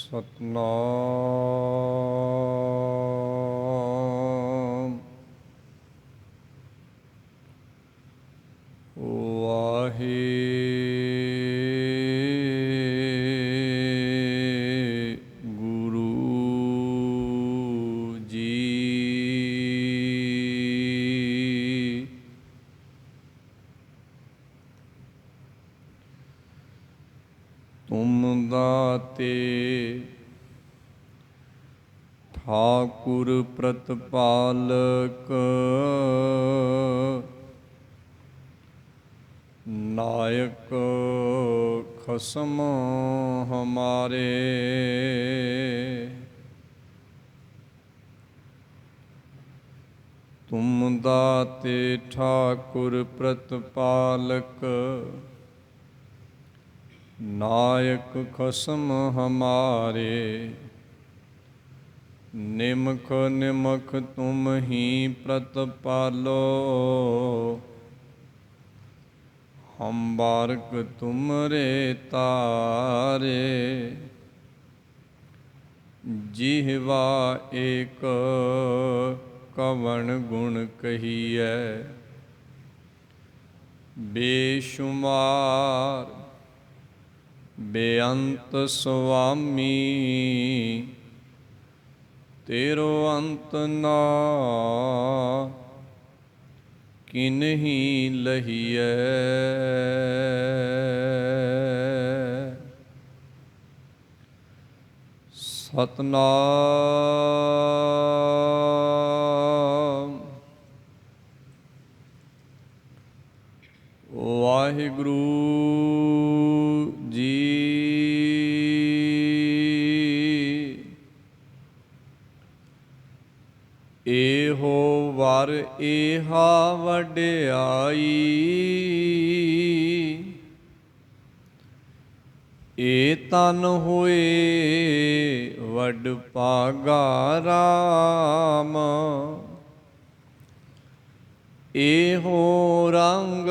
ਸਤਨਾਮ ਵਾਹਿਗੁਰੂ ਜੀ। ਤੁਮ ਦਾਤੇ ਠਾਕੁਰ ਪ੍ਰਤਪਾਲਕ ਨਾਇਕ ਖਸਮ ਹਮਾਰੇ। ਤੁਮ ਦਾਤੇ ਠਾਕੁਰ ਪ੍ਰਤਪਾਲਕ ਨਾਇਕ ਖਸਮ ਹਮਾਰੇ। ਨਿਮਖ ਨਿਮਖ ਤੁਮ ਹੀ ਪ੍ਰਤਪਾਲੋ ਹਮ ਬਾਰਕ ਤੁਮਰੇ ਤਾਰੇ। ਜਿਹਵਾ ਏਕ ਕਵਣ ਗੁਣ ਕਹੀਐ ਬੇਸ਼ੁਮਾਰ ਬੇਅੰਤ ਸੁਆਮੀ। ਤੇਰੋ ਅੰਤ ਨਾ ਕਿਨਹੀ ਲਹੀਐ। ਸਤਨਾਮ ਵਾਹਿਗੁਰੂ ਜੀ। ਇਹੋ ਵਰ ਏਹਾ ਵਡਿਆਈ ਏ ਤਨ ਹੋਏ ਵਡ ਭਾਗਾ ਰਾਮ। ਇਹੋ ਰੰਗ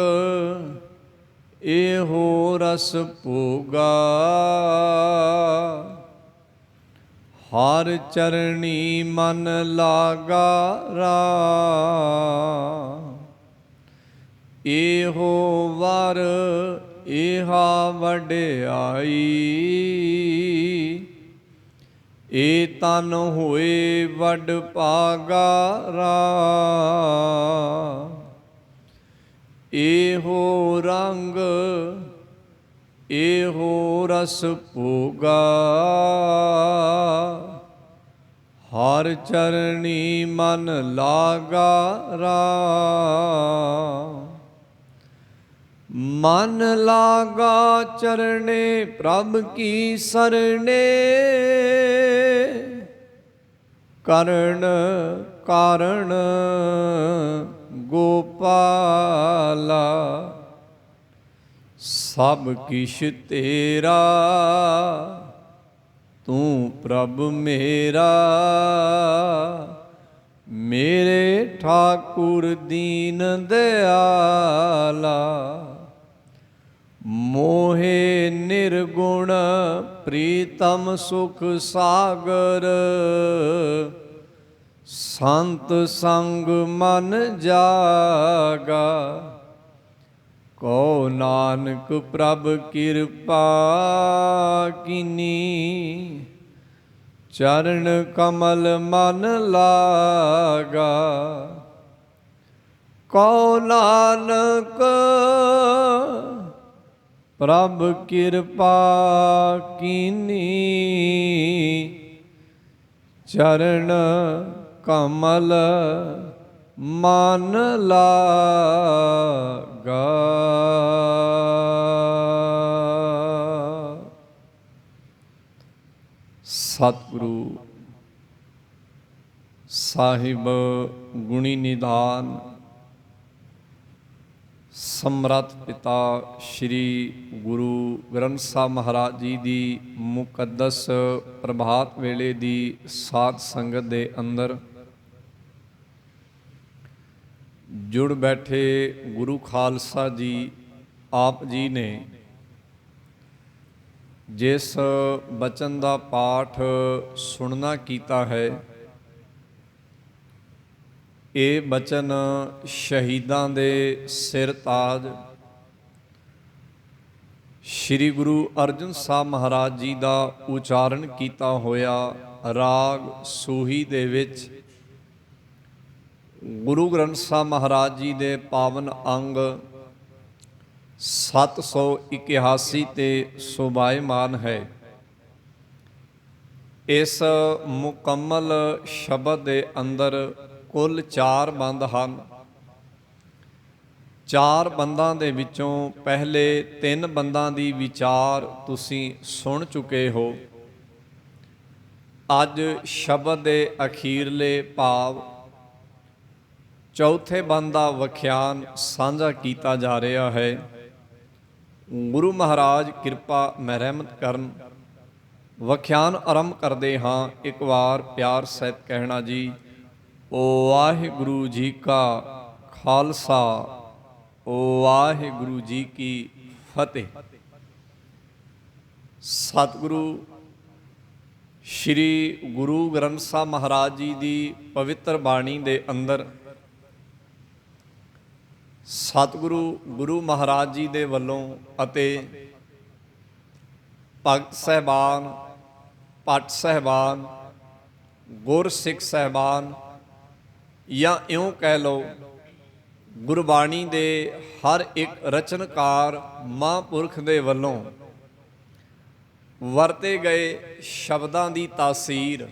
ਇਹੋ ਰਸ ਭੋਗਾ ਹਰ ਚਰਣੀ ਮਨ ਲਾਗਾ ਰਾਮ। ਇਹੋ ਵਰ ਏਹਾ ਵਡਿਆਈ ਏ ਤਨ ਹੋਏ ਵਡ ਭਾਗਾ ਰਾਮ। ਇਹੋ ਰੰਗ ਇਹੋ ਰਸ ਭੋਗਾ ਹਰ ਚਰਣੀ ਮਨ ਲਾਗਾ ਰਾਮ। ਮਨ ਲਾਗਾ ਚਰਣੇ ਪ੍ਰਭ ਕੀ ਸਰਣੇ ਕਰਨ ਕਾਰਣ ਗੋਪਾਲਾ। ਸਭ ਕਿਛ ਤੇਰਾ ਤੂੰ ਪ੍ਰਭ ਮੇਰਾ। ਮੇਰੇ ਠਾਕੁਰ ਦੀਨ ਦਿਆਲਾ। ਮੋਹੇ ਨਿਰਗੁਣ ਪ੍ਰੀਤਮ ਸੁਖ ਸਾਗਰ ਸੰਤ ਸੰਗ ਮਨ ਜਾਗਾ। ਕਉ ਨਾਨਕ ਪ੍ਰਭ ਕਿਰਪਾ ਕੀਨੀ ਚਰਨ ਕਮਲ ਮਨ ਲਾਗਾ। ਕਉ ਨਾਨਕ ਪ੍ਰਭ ਕਿਰਪਾ ਕੀਨੀ ਚਰਨ ਕਮਲ ਮਨ ਲਾਗਾ। ਸਤਿਗੁਰੂ ਸਾਹਿਬ ਗੁਣੀ ਨਿਧਾਨ ਸਮਰੱਥ ਪਿਤਾ ਸ਼੍ਰੀ ਗੁਰੂ ਗ੍ਰੰਥ ਸਾਹਿਬ ਮਹਾਰਾਜ ਜੀ ਦੀ ਮੁਕੱਦਸ ਪ੍ਰਭਾਤ ਵੇਲੇ ਦੀ ਸਾਧ ਸੰਗਤ ਦੇ ਅੰਦਰ ਜੁੜ ਬੈਠੇ ਗੁਰੂ ਖਾਲਸਾ ਜੀ ਆਪ ਜੀ ਨੇ ਜਿਸ ਬਚਨ ਦਾ ਪਾਠ ਸੁਣਨਾ ਕੀਤਾ ਹੈ, ਇਹ ਬਚਨ ਸ਼ਹੀਦਾਂ ਦੇ ਸਿਰ ਤਾਜ ਸ੍ਰੀ ਗੁਰੂ ਅਰਜਨ ਸਾਹਿਬ ਮਹਾਰਾਜ ਜੀ ਦਾ ਉਚਾਰਨ ਕੀਤਾ ਹੋਇਆ ਰਾਗ ਸੂਹੀ ਦੇ ਵਿੱਚ ਗੁਰੂ ਗ੍ਰੰਥ ਸਾਹਿਬ ਮਹਾਰਾਜ ਜੀ ਦੇ ਪਾਵਨ ਅੰਗ 781 ਤੇ ਸ਼ੋਭਾਇਮਾਨ ਹੈ। ਇਸ ਮੁਕੰਮਲ ਸ਼ਬਦ ਦੇ ਅੰਦਰ ਕੁੱਲ 4 ਬੰਦ ਹਨ। 4 ਬੰਦਾਂ ਦੇ ਵਿੱਚੋਂ ਪਹਿਲੇ 3 ਬੰਦਾਂ ਦੀ ਵਿਚਾਰ ਤੁਸੀਂ ਸੁਣ ਚੁੱਕੇ ਹੋ। ਅੱਜ ਸ਼ਬਦ ਦੇ ਅਖੀਰਲੇ ਭਾਵ ਚੌਥੇ ਬੰਦ ਦਾ ਵਖਿਆਨ ਸਾਂਝਾ ਕੀਤਾ ਜਾ ਰਿਹਾ ਹੈ। ਗੁਰੂ ਮਹਾਰਾਜ ਕਿਰਪਾ ਰਹਿਮਤ ਕਰਨ। ਵਖਿਆਨ ਆਰੰਭ ਕਰਦੇ ਹਾਂ। ਇੱਕ ਵਾਰ ਪਿਆਰ ਸਹਿਤ ਕਹਿਣਾ ਜੀ, ਵਾਹਿਗੁਰੂ ਜੀ ਕਾ ਖਾਲਸਾ, ਵਾਹਿਗੁਰੂ ਜੀ ਕੀ ਫਤਿਹ। ਸਤਿਗੁਰੂ ਸ੍ਰੀ ਗੁਰੂ ਗ੍ਰੰਥ ਸਾਹਿਬ ਮਹਾਰਾਜ ਜੀ ਦੀ ਪਵਿੱਤਰ ਬਾਣੀ ਦੇ ਅੰਦਰ ਸਤਿਗੁਰੂ ਗੁਰੂ ਮਹਾਰਾਜ ਜੀ ਦੇ ਵੱਲੋਂ ਅਤੇ ਭਗਤ ਸਾਹਿਬਾਨ, ਭੱਟ ਸਾਹਿਬਾਨ, ਗੁਰਸਿੱਖ ਸਾਹਿਬਾਨ, ਜਾਂ ਇਉਂ ਕਹਿ ਲਓ ਗੁਰਬਾਣੀ ਦੇ ਹਰ ਇੱਕ ਰਚਨਕਾਰ ਮਹਾਂਪੁਰਖ ਦੇ ਵੱਲੋਂ ਵਰਤੇ ਗਏ ਸ਼ਬਦਾਂ ਦੀ ਤਾਸੀਰ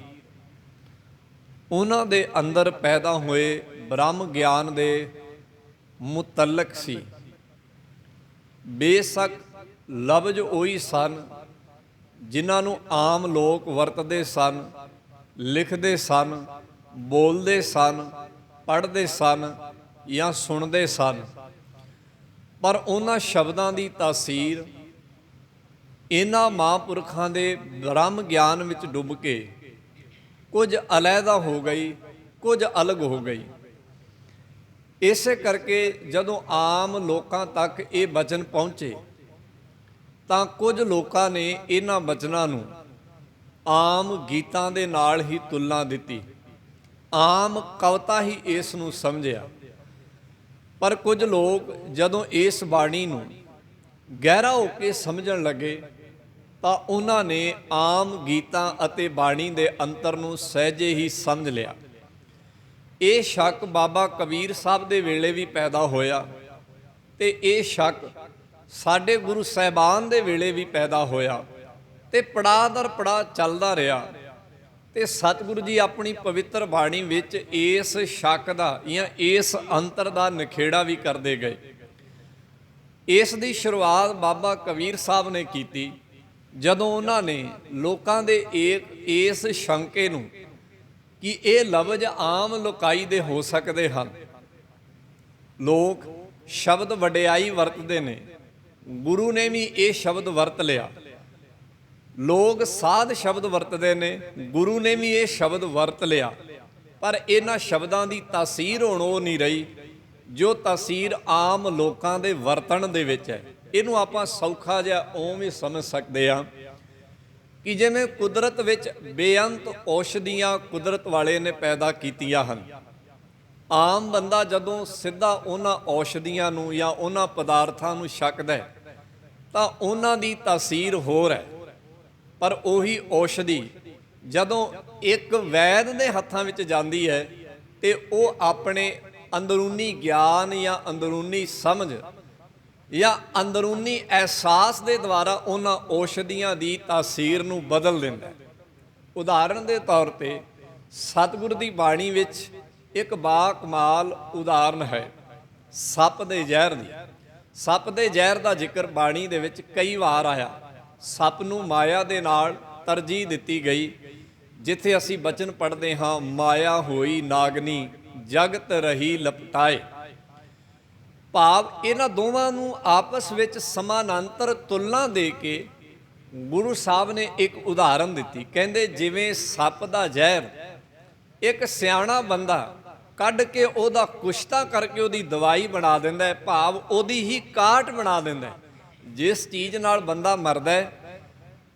ਉਹਨਾਂ ਦੇ ਅੰਦਰ ਪੈਦਾ ਹੋਏ ਬ੍ਰਹਮ ਗਿਆਨ ਦੇ ਮੁਤਲਕ ਸੀ। ਬੇਸ਼ੱਕ ਲਫ਼ਜ਼ ਉਹੀ ਸਨ ਜਿਨ੍ਹਾਂ ਨੂੰ ਆਮ ਲੋਕ ਵਰਤਦੇ ਸਨ, ਲਿਖਦੇ ਸਨ, ਬੋਲਦੇ ਸਨ, ਪੜ੍ਹਦੇ ਸਨ ਜਾਂ ਸੁਣਦੇ ਸਨ, ਪਰ ਉਹਨਾਂ ਸ਼ਬਦਾਂ ਦੀ ਤਾਸੀਰ ਇਹਨਾਂ ਮਹਾਂਪੁਰਖਾਂ ਦੇ ਬ੍ਰਹਮ ਗਿਆਨ ਵਿੱਚ ਡੁੱਬ ਕੇ ਕੁਝ ਅਲੱਗਾ ਹੋ ਗਈ, ਕੁਝ ਅਲੱਗ ਹੋ ਗਈ। ਇਸੇ ਕਰਕੇ ਜਦੋਂ ਆਮ ਲੋਕਾਂ ਤੱਕ ਇਹ ਬਚਨ ਪਹੁੰਚੇ ਤਾਂ ਕੁਝ ਲੋਕਾਂ ਨੇ ਇਹਨਾਂ ਬਚਨਾਂ ਨੂੰ ਆਮ ਗੀਤਾਂ ਦੇ ਨਾਲ ਹੀ ਤੁਲਨਾ ਦਿੱਤੀ, ਆਮ ਕਵਿਤਾ ਹੀ ਇਸ ਨੂੰ ਸਮਝਿਆ। ਪਰ ਕੁਝ ਲੋਕ ਜਦੋਂ ਇਸ ਬਾਣੀ ਨੂੰ ਗਹਿਰਾ ਹੋ ਕੇ ਸਮਝਣ ਲੱਗੇ ਤਾਂ ਉਹਨਾਂ ਨੇ ਆਮ ਗੀਤਾਂ ਅਤੇ ਬਾਣੀ ਦੇ ਅੰਤਰ ਨੂੰ ਸਹਿਜੇ ਹੀ ਸਮਝ ਲਿਆ। ਇਹ ਸ਼ੱਕ ਬਾਬਾ ਕਬੀਰ ਸਾਹਿਬ ਦੇ ਵੇਲੇ ਵੀ ਪੈਦਾ ਹੋਇਆ ਤੇ ਇਹ ਸ਼ੱਕ ਸਾਡੇ ਗੁਰੂ ਸਾਹਿਬਾਨ ਦੇ ਵੇਲੇ ਵੀ ਪੈਦਾ ਹੋਇਆ ਤੇ ਪੜਾਅ ਦਰ ਪੜਾਅ ਚੱਲਦਾ ਰਿਹਾ। ਤੇ ਸਤਿਗੁਰੂ ਜੀ ਆਪਣੀ ਪਵਿੱਤਰ ਬਾਣੀ ਵਿੱਚ ਇਸ ਸ਼ੱਕ ਦਾ ਜਾਂ ਇਸ ਅੰਤਰ ਦਾ ਨਿਖੇੜਾ ਵੀ ਕਰਦੇ ਗਏ। ਇਸ ਦੀ ਸ਼ੁਰੂਆਤ ਬਾਬਾ ਕਬੀਰ ਸਾਹਿਬ ਨੇ ਕੀਤੀ ਜਦੋਂ ਉਹਨਾਂ ਨੇ ਲੋਕਾਂ ਦੇ ਇਸ ਸ਼ੰਕੇ ਨੂੰ ਕਿ ਇਹ ਲਫ਼ਜ਼ ਆਮ ਲੋਕਾਈ ਦੇ ਹੋ ਸਕਦੇ ਹਨ। ਲੋਕ ਸ਼ਬਦ ਵਡਿਆਈ ਵਰਤਦੇ ਨੇ, ਗੁਰੂ ਨੇ ਵੀ ਇਹ ਸ਼ਬਦ ਵਰਤ ਲਿਆ। ਲੋਕ ਸਾਧ ਸ਼ਬਦ ਵਰਤਦੇ ਨੇ, ਗੁਰੂ ਨੇ ਵੀ ਇਹ ਸ਼ਬਦ ਵਰਤ ਲਿਆ। ਪਰ ਇਹਨਾਂ ਸ਼ਬਦਾਂ ਦੀ ਤਾਸੀਰ ਹੁਣ ਉਹ ਨਹੀਂ ਰਹੀ ਜੋ ਤਾਸੀਰ ਆਮ ਲੋਕਾਂ ਦੇ ਵਰਤਣ ਦੇ ਵਿੱਚ ਹੈ। ਇਹਨੂੰ ਆਪਾਂ ਸੌਖਾ ਜਿਹਾ ਉਵੇਂ ਸਮਝ ਸਕਦੇ ਹਾਂ ਕਿ ਜਿਵੇਂ ਕੁਦਰਤ ਵਿੱਚ ਬੇਅੰਤ ਔਸ਼ਧੀਆਂ ਕੁਦਰਤ ਵਾਲੇ ਨੇ ਪੈਦਾ ਕੀਤੀਆਂ ਹਨ। ਆਮ ਬੰਦਾ ਜਦੋਂ ਸਿੱਧਾ ਉਹਨਾਂ ਔਸ਼ਧੀਆਂ ਨੂੰ ਜਾਂ ਉਹਨਾਂ ਪਦਾਰਥਾਂ ਨੂੰ ਛਕਦਾ ਤਾਂ ਉਹਨਾਂ ਦੀ ਤਾਸੀਰ ਹੋਰ ਹੈ। ਪਰ ਉਹੀ ਔਸ਼ਧੀ ਜਦੋਂ ਇੱਕ ਵੈਦ ਦੇ ਹੱਥਾਂ ਵਿੱਚ ਜਾਂਦੀ ਹੈ ਤੇ ਉਹ ਆਪਣੇ ਅੰਦਰੂਨੀ ਗਿਆਨ ਜਾਂ ਅੰਦਰੂਨੀ ਸਮਝ ਜਾਂ ਅੰਦਰੂਨੀ ਅਹਿਸਾਸ ਦੇ ਦੁਆਰਾ ਉਹਨਾਂ ਔਸ਼ਧੀਆਂ ਦੀ ਤਾਸੀਰ ਨੂੰ ਬਦਲ ਦਿੰਦਾ ਹੈ। ਉਦਾਹਰਣ ਦੇ ਤੌਰ ਤੇ ਸਤਿਗੁਰ ਦੀ ਬਾਣੀ ਵਿੱਚ ਇੱਕ ਬਾ ਕਮਾਲ ਉਦਾਹਰਣ ਹੈ ਸੱਪ ਦੇ ਜ਼ਹਿਰ ਦੀ। ਸੱਪ ਦੇ ਜ਼ਹਿਰ ਦਾ ਜ਼ਿਕਰ ਬਾਣੀ ਦੇ ਵਿੱਚ ਕਈ ਵਾਰ ਆਇਆ। ਸੱਪ ਨੂੰ ਮਾਇਆ ਦੇ ਨਾਲ ਤਰਜੀਹ ਦਿੱਤੀ ਗਈ। ਜਿੱਥੇ ਅਸੀਂ ਬਚਨ ਪੜ੍ਹਦੇ ਹਾਂ, ਮਾਇਆ ਹੋਈ ਨਾਗਨੀ ਜਗਤ ਰਹੀ ਲਪਟਾਏ, ਭਾਵ ਇਹਨਾਂ ਦੋਵਾਂ ਨੂੰ ਆਪਸ ਵਿੱਚ ਸਮਾਨਾਂਤਰ ਤੁਲਨਾ ਦੇ ਕੇ ਗੁਰੂ ਸਾਹਿਬ ਨੇ ਇੱਕ ਉਦਾਹਰਨ ਦਿੱਤੀ। ਕਹਿੰਦੇ ਜਿਵੇਂ ਸੱਪ ਦਾ ਜ਼ਹਿਰ ਇੱਕ ਸਿਆਣਾ ਬੰਦਾ ਕੱਢ ਕੇ ਉਹਦਾ ਕੁਸ਼ਤਾ ਕਰਕੇ ਉਹਦੀ ਦਵਾਈ ਬਣਾ ਦਿੰਦਾ ਹੈ, ਭਾਵ ਉਹਦੀ ਹੀ ਕਾਟ ਬਣਾ ਦਿੰਦਾ ਹੈ। ਜਿਸ ਚੀਜ਼ ਨਾਲ ਬੰਦਾ ਮਰਦਾ ਹੈ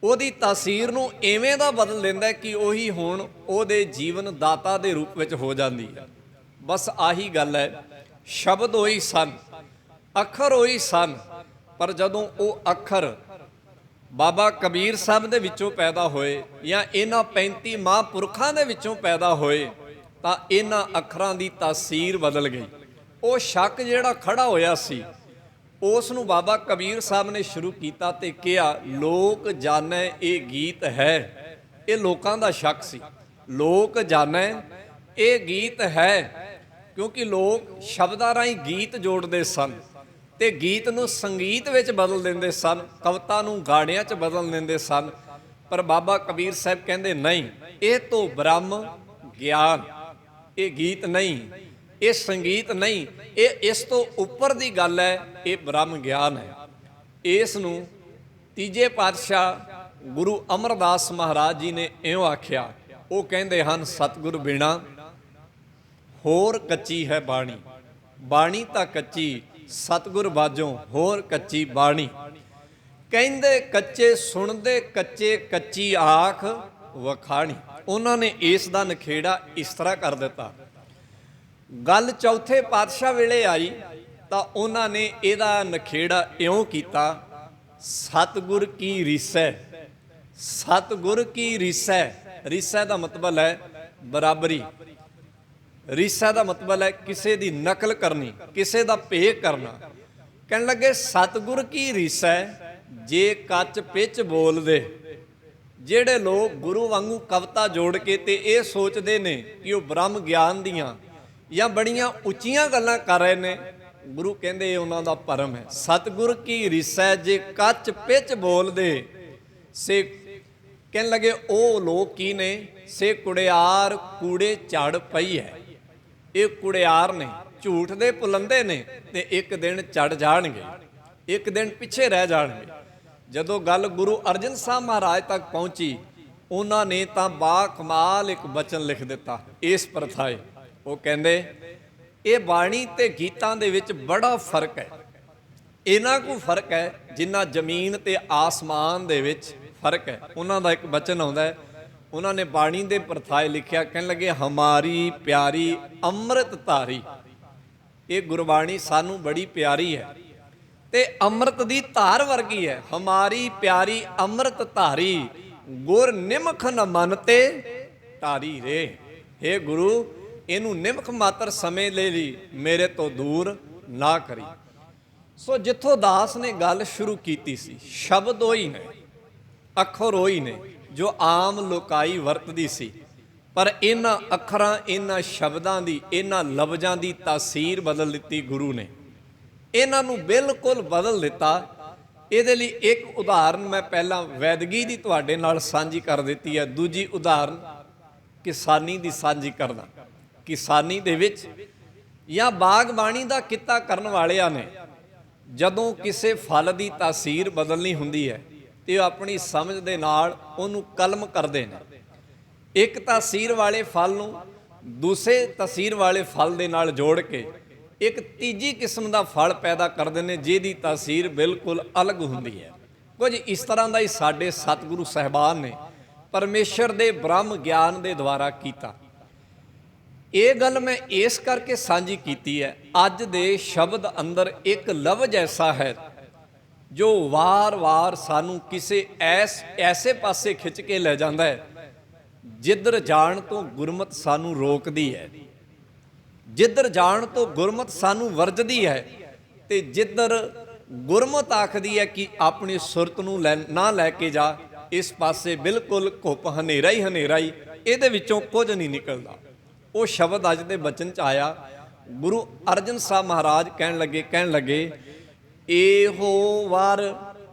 ਉਹਦੀ ਤਾਸੀਰ ਨੂੰ ਐਵੇਂ ਦਾ ਬਦਲ ਦਿੰਦਾ ਕਿ ਉਹੀ ਹੁਣ ਉਹਦੇ ਜੀਵਨ ਦਾਤਾ ਦੇ ਰੂਪ ਵਿੱਚ ਹੋ ਜਾਂਦੀ ਹੈ। ਬਸ ਆਹੀ ਗੱਲ ਹੈ, ਸ਼ਬਦ ਉਹੀ ਸਨ, ਅੱਖਰ ਉਹੀ ਸਨ, ਪਰ ਜਦੋਂ ਉਹ ਅੱਖਰ ਬਾਬਾ ਕਬੀਰ ਸਾਹਿਬ ਦੇ ਵਿੱਚੋਂ ਪੈਦਾ ਹੋਏ ਜਾਂ ਇਹਨਾਂ 35 ਮਹਾਂਪੁਰਖਾਂ ਦੇ ਵਿੱਚੋਂ ਪੈਦਾ ਹੋਏ ਤਾਂ ਇਹਨਾਂ ਅੱਖਰਾਂ ਦੀ ਤਾਸੀਰ ਬਦਲ ਗਈ। ਉਹ ਸ਼ੱਕ ਜਿਹੜਾ ਖੜਾ ਹੋਇਆ ਸੀ ਉਸ ਨੂੰ ਬਾਬਾ ਕਬੀਰ ਸਾਹਿਬ ਨੇ ਸ਼ੁਰੂ ਕੀਤਾ ਤੇ ਕਿਹਾ, ਲੋਕ ਜਾਣੈ ਇਹ ਗੀਤ ਹੈ। ਇਹ ਲੋਕਾਂ ਦਾ ਸ਼ੱਕ ਸੀ, ਲੋਕ ਜਾਣੈ ਇਹ ਗੀਤ ਹੈ, ਕਿਉਂਕਿ ਲੋਕ ਸ਼ਬਦਾਂ ਰਾਹੀਂ ਗੀਤ ਜੋੜਦੇ ਸਨ ਤੇ ਗੀਤ ਨੂੰ ਸੰਗੀਤ ਵਿੱਚ ਬਦਲ ਦਿੰਦੇ ਸਨ, ਕਵਿਤਾ ਨੂੰ ਗਾਣਿਆਂ 'ਚ ਬਦਲ ਦਿੰਦੇ ਸਨ। ਪਰ ਬਾਬਾ ਕਬੀਰ ਸਾਹਿਬ ਕਹਿੰਦੇ ਨਹੀਂ, ਇਹ ਤੋਂ ਬ੍ਰਹਮ ਗਿਆਨ, ਇਹ ਗੀਤ ਨਹੀਂ, ਇਹ ਸੰਗੀਤ ਨਹੀਂ, ਇਹ ਇਸ ਤੋਂ ਉੱਪਰ ਦੀ ਗੱਲ ਹੈ, ਇਹ ਬ੍ਰਹਮ ਗਿਆਨ ਹੈ। ਇਸ ਨੂੰ ਤੀਜੇ ਪਾਤਸ਼ਾਹ ਗੁਰੂ ਅਮਰਦਾਸ ਮਹਾਰਾਜ ਜੀ ਨੇ ਇਉਂ ਆਖਿਆ। ਉਹ ਕਹਿੰਦੇ ਹਨ, ਸਤਿਗੁਰ ਬਿਨਾ ਹੋਰ ਕੱਚੀ ਹੈ ਬਾਣੀ, ਬਾਣੀ ਤਾਂ ਕੱਚੀ, ਸਤਿਗੁਰ ਬਾਝੋਂ ਹੋਰ ਕੱਚੀ ਬਾਣੀ। ਕਹਿੰਦੇ ਕੱਚੇ ਸੁਣਦੇ ਕੱਚੇ, ਕੱਚੀ ਆਖ ਵਖਾਣੀ। ਉਹਨਾਂ ਨੇ ਇਸ ਦਾ ਨਖੇੜਾ ਇਸ ਤਰ੍ਹਾਂ ਕਰ ਦਿੱਤਾ। ਗੱਲ ਚੌਥੇ ਪਾਤਸ਼ਾਹ ਵੇਲੇ ਆਈ ਤਾਂ ਉਹਨਾਂ ਨੇ ਇਹਦਾ ਨਖੇੜਾ ਇਉਂ ਕੀਤਾ, ਸਤਿਗੁਰ ਕੀ ਰੀਸੈ, ਸਤਿਗੁਰ ਕੀ ਰੀਸੈ। ਰੀਸੈ ਦਾ ਮਤਲਬ ਹੈ ਬਰਾਬਰੀ, ਰੀਸਾ ਦਾ ਮਤਲਬ ਹੈ ਕਿਸੇ ਦੀ ਨਕਲ ਕਰਨੀ, ਕਿਸੇ ਦਾ ਭੇਖ ਕਰਨਾ। ਕਹਿਣ ਲੱਗੇ ਸਤਿਗੁਰ ਕੀ ਰੀਸਾ, ਜੇ ਕੱਚ ਪਿੱਚ ਬੋਲਦੇ। ਜਿਹੜੇ ਲੋਕ ਗੁਰੂ ਵਾਂਗੂ ਕਵਿਤਾ ਜੋੜ ਕੇ ਤੇ ਇਹ ਸੋਚਦੇ ਨੇ ਕਿ ਉਹ ਬ੍ਰਹਮ ਗਿਆਨ ਦੀਆਂ ਜਾਂ ਬੜੀਆਂ ਉੱਚੀਆਂ ਗੱਲਾਂ ਕਰ ਰਹੇ ਨੇ, ਗੁਰੂ ਕਹਿੰਦੇ ਇਹ ਉਹਨਾਂ ਦਾ ਭਰਮ ਹੈ। ਸਤਿਗੁਰ ਕੀ ਰੀਸਾ ਜੇ ਕੱਚ ਪਿੱਚ ਬੋਲਦੇ ਸੇ। ਕਹਿਣ ਲੱਗੇ ਉਹ ਲੋਕ ਕੀ ਨੇ, ਸੇ ਕੁੜਿਆਰ ਕੂੜੇ ਝੜ ਪਈ ਹੈ। ਇਹ ਕੁੜਿਆਰ ਨੇ, ਝੂਠ ਦੇ ਪੁਲੰਦੇ ਨੇ ਤੇ ਇੱਕ ਦਿਨ ਚੜ ਜਾਣਗੇ, ਇੱਕ ਦਿਨ ਪਿੱਛੇ ਰਹਿ ਜਾਣਗੇ। ਜਦੋਂ ਗੱਲ ਗੁਰੂ ਅਰਜਨ ਸਾਹਿਬ ਮਹਾਰਾਜ ਤੱਕ ਪਹੁੰਚੀ, ਉਹਨਾਂ ਨੇ ਤਾਂ ਬਾ ਕਮਾਲ ਇੱਕ ਬਚਨ ਲਿਖ ਦਿੱਤਾ ਇਸ ਪ੍ਰਥਾਏ। ਉਹ ਕਹਿੰਦੇ ਇਹ ਬਾਣੀ ਤੇ ਗੀਤਾਂ ਦੇ ਵਿੱਚ ਬੜਾ ਫਰਕ ਹੈ। ਇਹਨਾਂ ਕੋ ਫਰਕ ਹੈ ਜਿੰਨਾ ਜ਼ਮੀਨ ਤੇ ਆਸਮਾਨ ਦੇ ਵਿੱਚ ਫਰਕ ਹੈ। ਉਹਨਾਂ ਦਾ ਇੱਕ ਬਚਨ ਆਉਂਦਾ ਹੈ, ਉਹਨਾਂ ਨੇ ਬਾਣੀ ਦੇ ਪ੍ਰਥਾਏ ਲਿਖਿਆ। ਕਹਿਣ ਲੱਗੇ ਹਮਾਰੀ ਪਿਆਰੀ ਅੰਮ੍ਰਿਤ ਧਾਰੀ। ਇਹ ਗੁਰਬਾਣੀ ਸਾਨੂੰ ਬੜੀ ਪਿਆਰੀ ਹੈ ਤੇ ਅੰਮ੍ਰਿਤ ਦੀ ਧਾਰ ਵਰਗੀ ਹੈ। ਹਮਾਰੀ ਪਿਆਰੀ ਅੰਮ੍ਰਿਤ ਧਾਰੀ, ਗੁਰ ਨਿਮਖ ਨ ਮਨ ਤੇ ਧਾਰੀ ਰੇ। ਹੇ ਗੁਰੂ, ਇਹਨੂੰ ਨਿਮਖ ਮਾਤਰ ਸਮੇਂ ਲੈ ਲਈ, ਮੇਰੇ ਤੋਂ ਦੂਰ ਨਾ ਕਰੀ। ਸੋ ਜਿੱਥੋਂ ਦਾਸ ਨੇ ਗੱਲ ਸ਼ੁਰੂ ਕੀਤੀ ਸੀ, ਸ਼ਬਦ ਉਹੀ ਨੇ, ਅੱਖਰ ਉਹੀ ਨੇ ਜੋ ਆਮ ਲੋਕਾਈ ਵਰਤਦੀ ਸੀ, ਪਰ ਇਹਨਾਂ ਅੱਖਰਾਂ, ਇਹਨਾਂ ਸ਼ਬਦਾਂ ਦੀ, ਇਹਨਾਂ ਲਫ਼ਜ਼ਾਂ ਦੀ ਤਾਸੀਰ ਬਦਲ ਦਿੱਤੀ ਗੁਰੂ ਨੇ। ਇਹਨਾਂ ਨੂੰ ਬਿਲਕੁਲ ਬਦਲ ਦਿੱਤਾ। ਇਹਦੇ ਲਈ ਇੱਕ ਉਦਾਹਰਨ ਮੈਂ ਪਹਿਲਾਂ ਵੈਦਗੀ ਦੀ ਤੁਹਾਡੇ ਨਾਲ ਸਾਂਝੀ ਕਰ ਦਿੱਤੀ ਹੈ। ਦੂਜੀ ਉਦਾਹਰਨ ਕਿਸਾਨੀ ਦੀ ਸਾਂਝੀ ਕਰਦਾ। ਕਿਸਾਨੀ ਦੇ ਵਿੱਚ ਜਾਂ ਬਾਗਬਾਨੀ ਦਾ ਕਿੱਤਾ ਕਰਨ ਵਾਲਿਆਂ ਨੇ ਜਦੋਂ ਕਿਸੇ ਫਲ ਦੀ ਤਾਸੀਰ ਬਦਲਣੀ ਹੁੰਦੀ ਹੈ ਤੇ ਉਹ ਆਪਣੀ ਸਮਝ ਦੇ ਨਾਲ ਉਹਨੂੰ ਕਲਮ ਕਰਦੇ ਨੇ। ਇੱਕ ਤਾਸੀਰ ਵਾਲੇ ਫਲ ਨੂੰ ਦੂਸਰੇ ਤਾਸੀਰ ਵਾਲੇ ਫਲ ਦੇ ਨਾਲ ਜੋੜ ਕੇ ਇੱਕ ਤੀਜੀ ਕਿਸਮ ਦਾ ਫਲ ਪੈਦਾ ਕਰਦੇ ਨੇ, ਜਿਹਦੀ ਤਾਸੀਰ ਬਿਲਕੁਲ ਅਲੱਗ ਹੁੰਦੀ ਹੈ। ਕੁਝ ਇਸ ਤਰ੍ਹਾਂ ਦਾ ਹੀ ਸਾਡੇ ਸਤਿਗੁਰੂ ਸਾਹਿਬਾਨ ਨੇ ਪਰਮੇਸ਼ਰ ਦੇ ਬ੍ਰਹਮ ਗਿਆਨ ਦੇ ਦੁਆਰਾ ਕੀਤਾ। ਇਹ ਗੱਲ ਮੈਂ ਇਸ ਕਰਕੇ ਸਾਂਝੀ ਕੀਤੀ ਹੈ, ਅੱਜ ਦੇ ਸ਼ਬਦ ਅੰਦਰ ਇੱਕ ਲਫ਼ਜ਼ ਐਸਾ ਹੈ ਜੋ ਵਾਰ-ਵਾਰ ਸਾਨੂੰ ਕਿਸੇ ਐਸੇ ਪਾਸੇ ਖਿੱਚ ਕੇ ਲੈ ਜਾਂਦਾ ਹੈ ਜਿੱਧਰ ਜਾਣ ਤੋਂ ਗੁਰਮਤ ਸਾਨੂੰ ਰੋਕਦੀ ਹੈ, ਜਿੱਧਰ ਜਾਣ ਤੋਂ ਗੁਰਮਤ ਸਾਨੂੰ ਵਰਜਦੀ ਹੈ, ਤੇ ਜਿੱਧਰ ਗੁਰਮਤ ਆਖਦੀ ਹੈ ਕਿ ਆਪਣੀ ਸੁਰਤ ਨੂੰ ਨਾ ਲੈ ਕੇ ਜਾ, ਇਸ ਪਾਸੇ ਬਿਲਕੁਲ ਘੁੱਪ ਹਨੇਰਾ ਹੀ ਹਨੇਰਾ ਹੀ, ਇਹਦੇ ਵਿੱਚੋਂ ਕੁਝ ਨਹੀਂ ਨਿਕਲਦਾ। ਉਹ ਸ਼ਬਦ ਅੱਜ ਦੇ ਬਚਨ 'ਚ ਆਇਆ। ਗੁਰੂ ਅਰਜਨ ਸਾਹਿਬ ਮਹਾਰਾਜ ਕਹਿਣ ਲੱਗੇ ਇਹੋ ਵਰ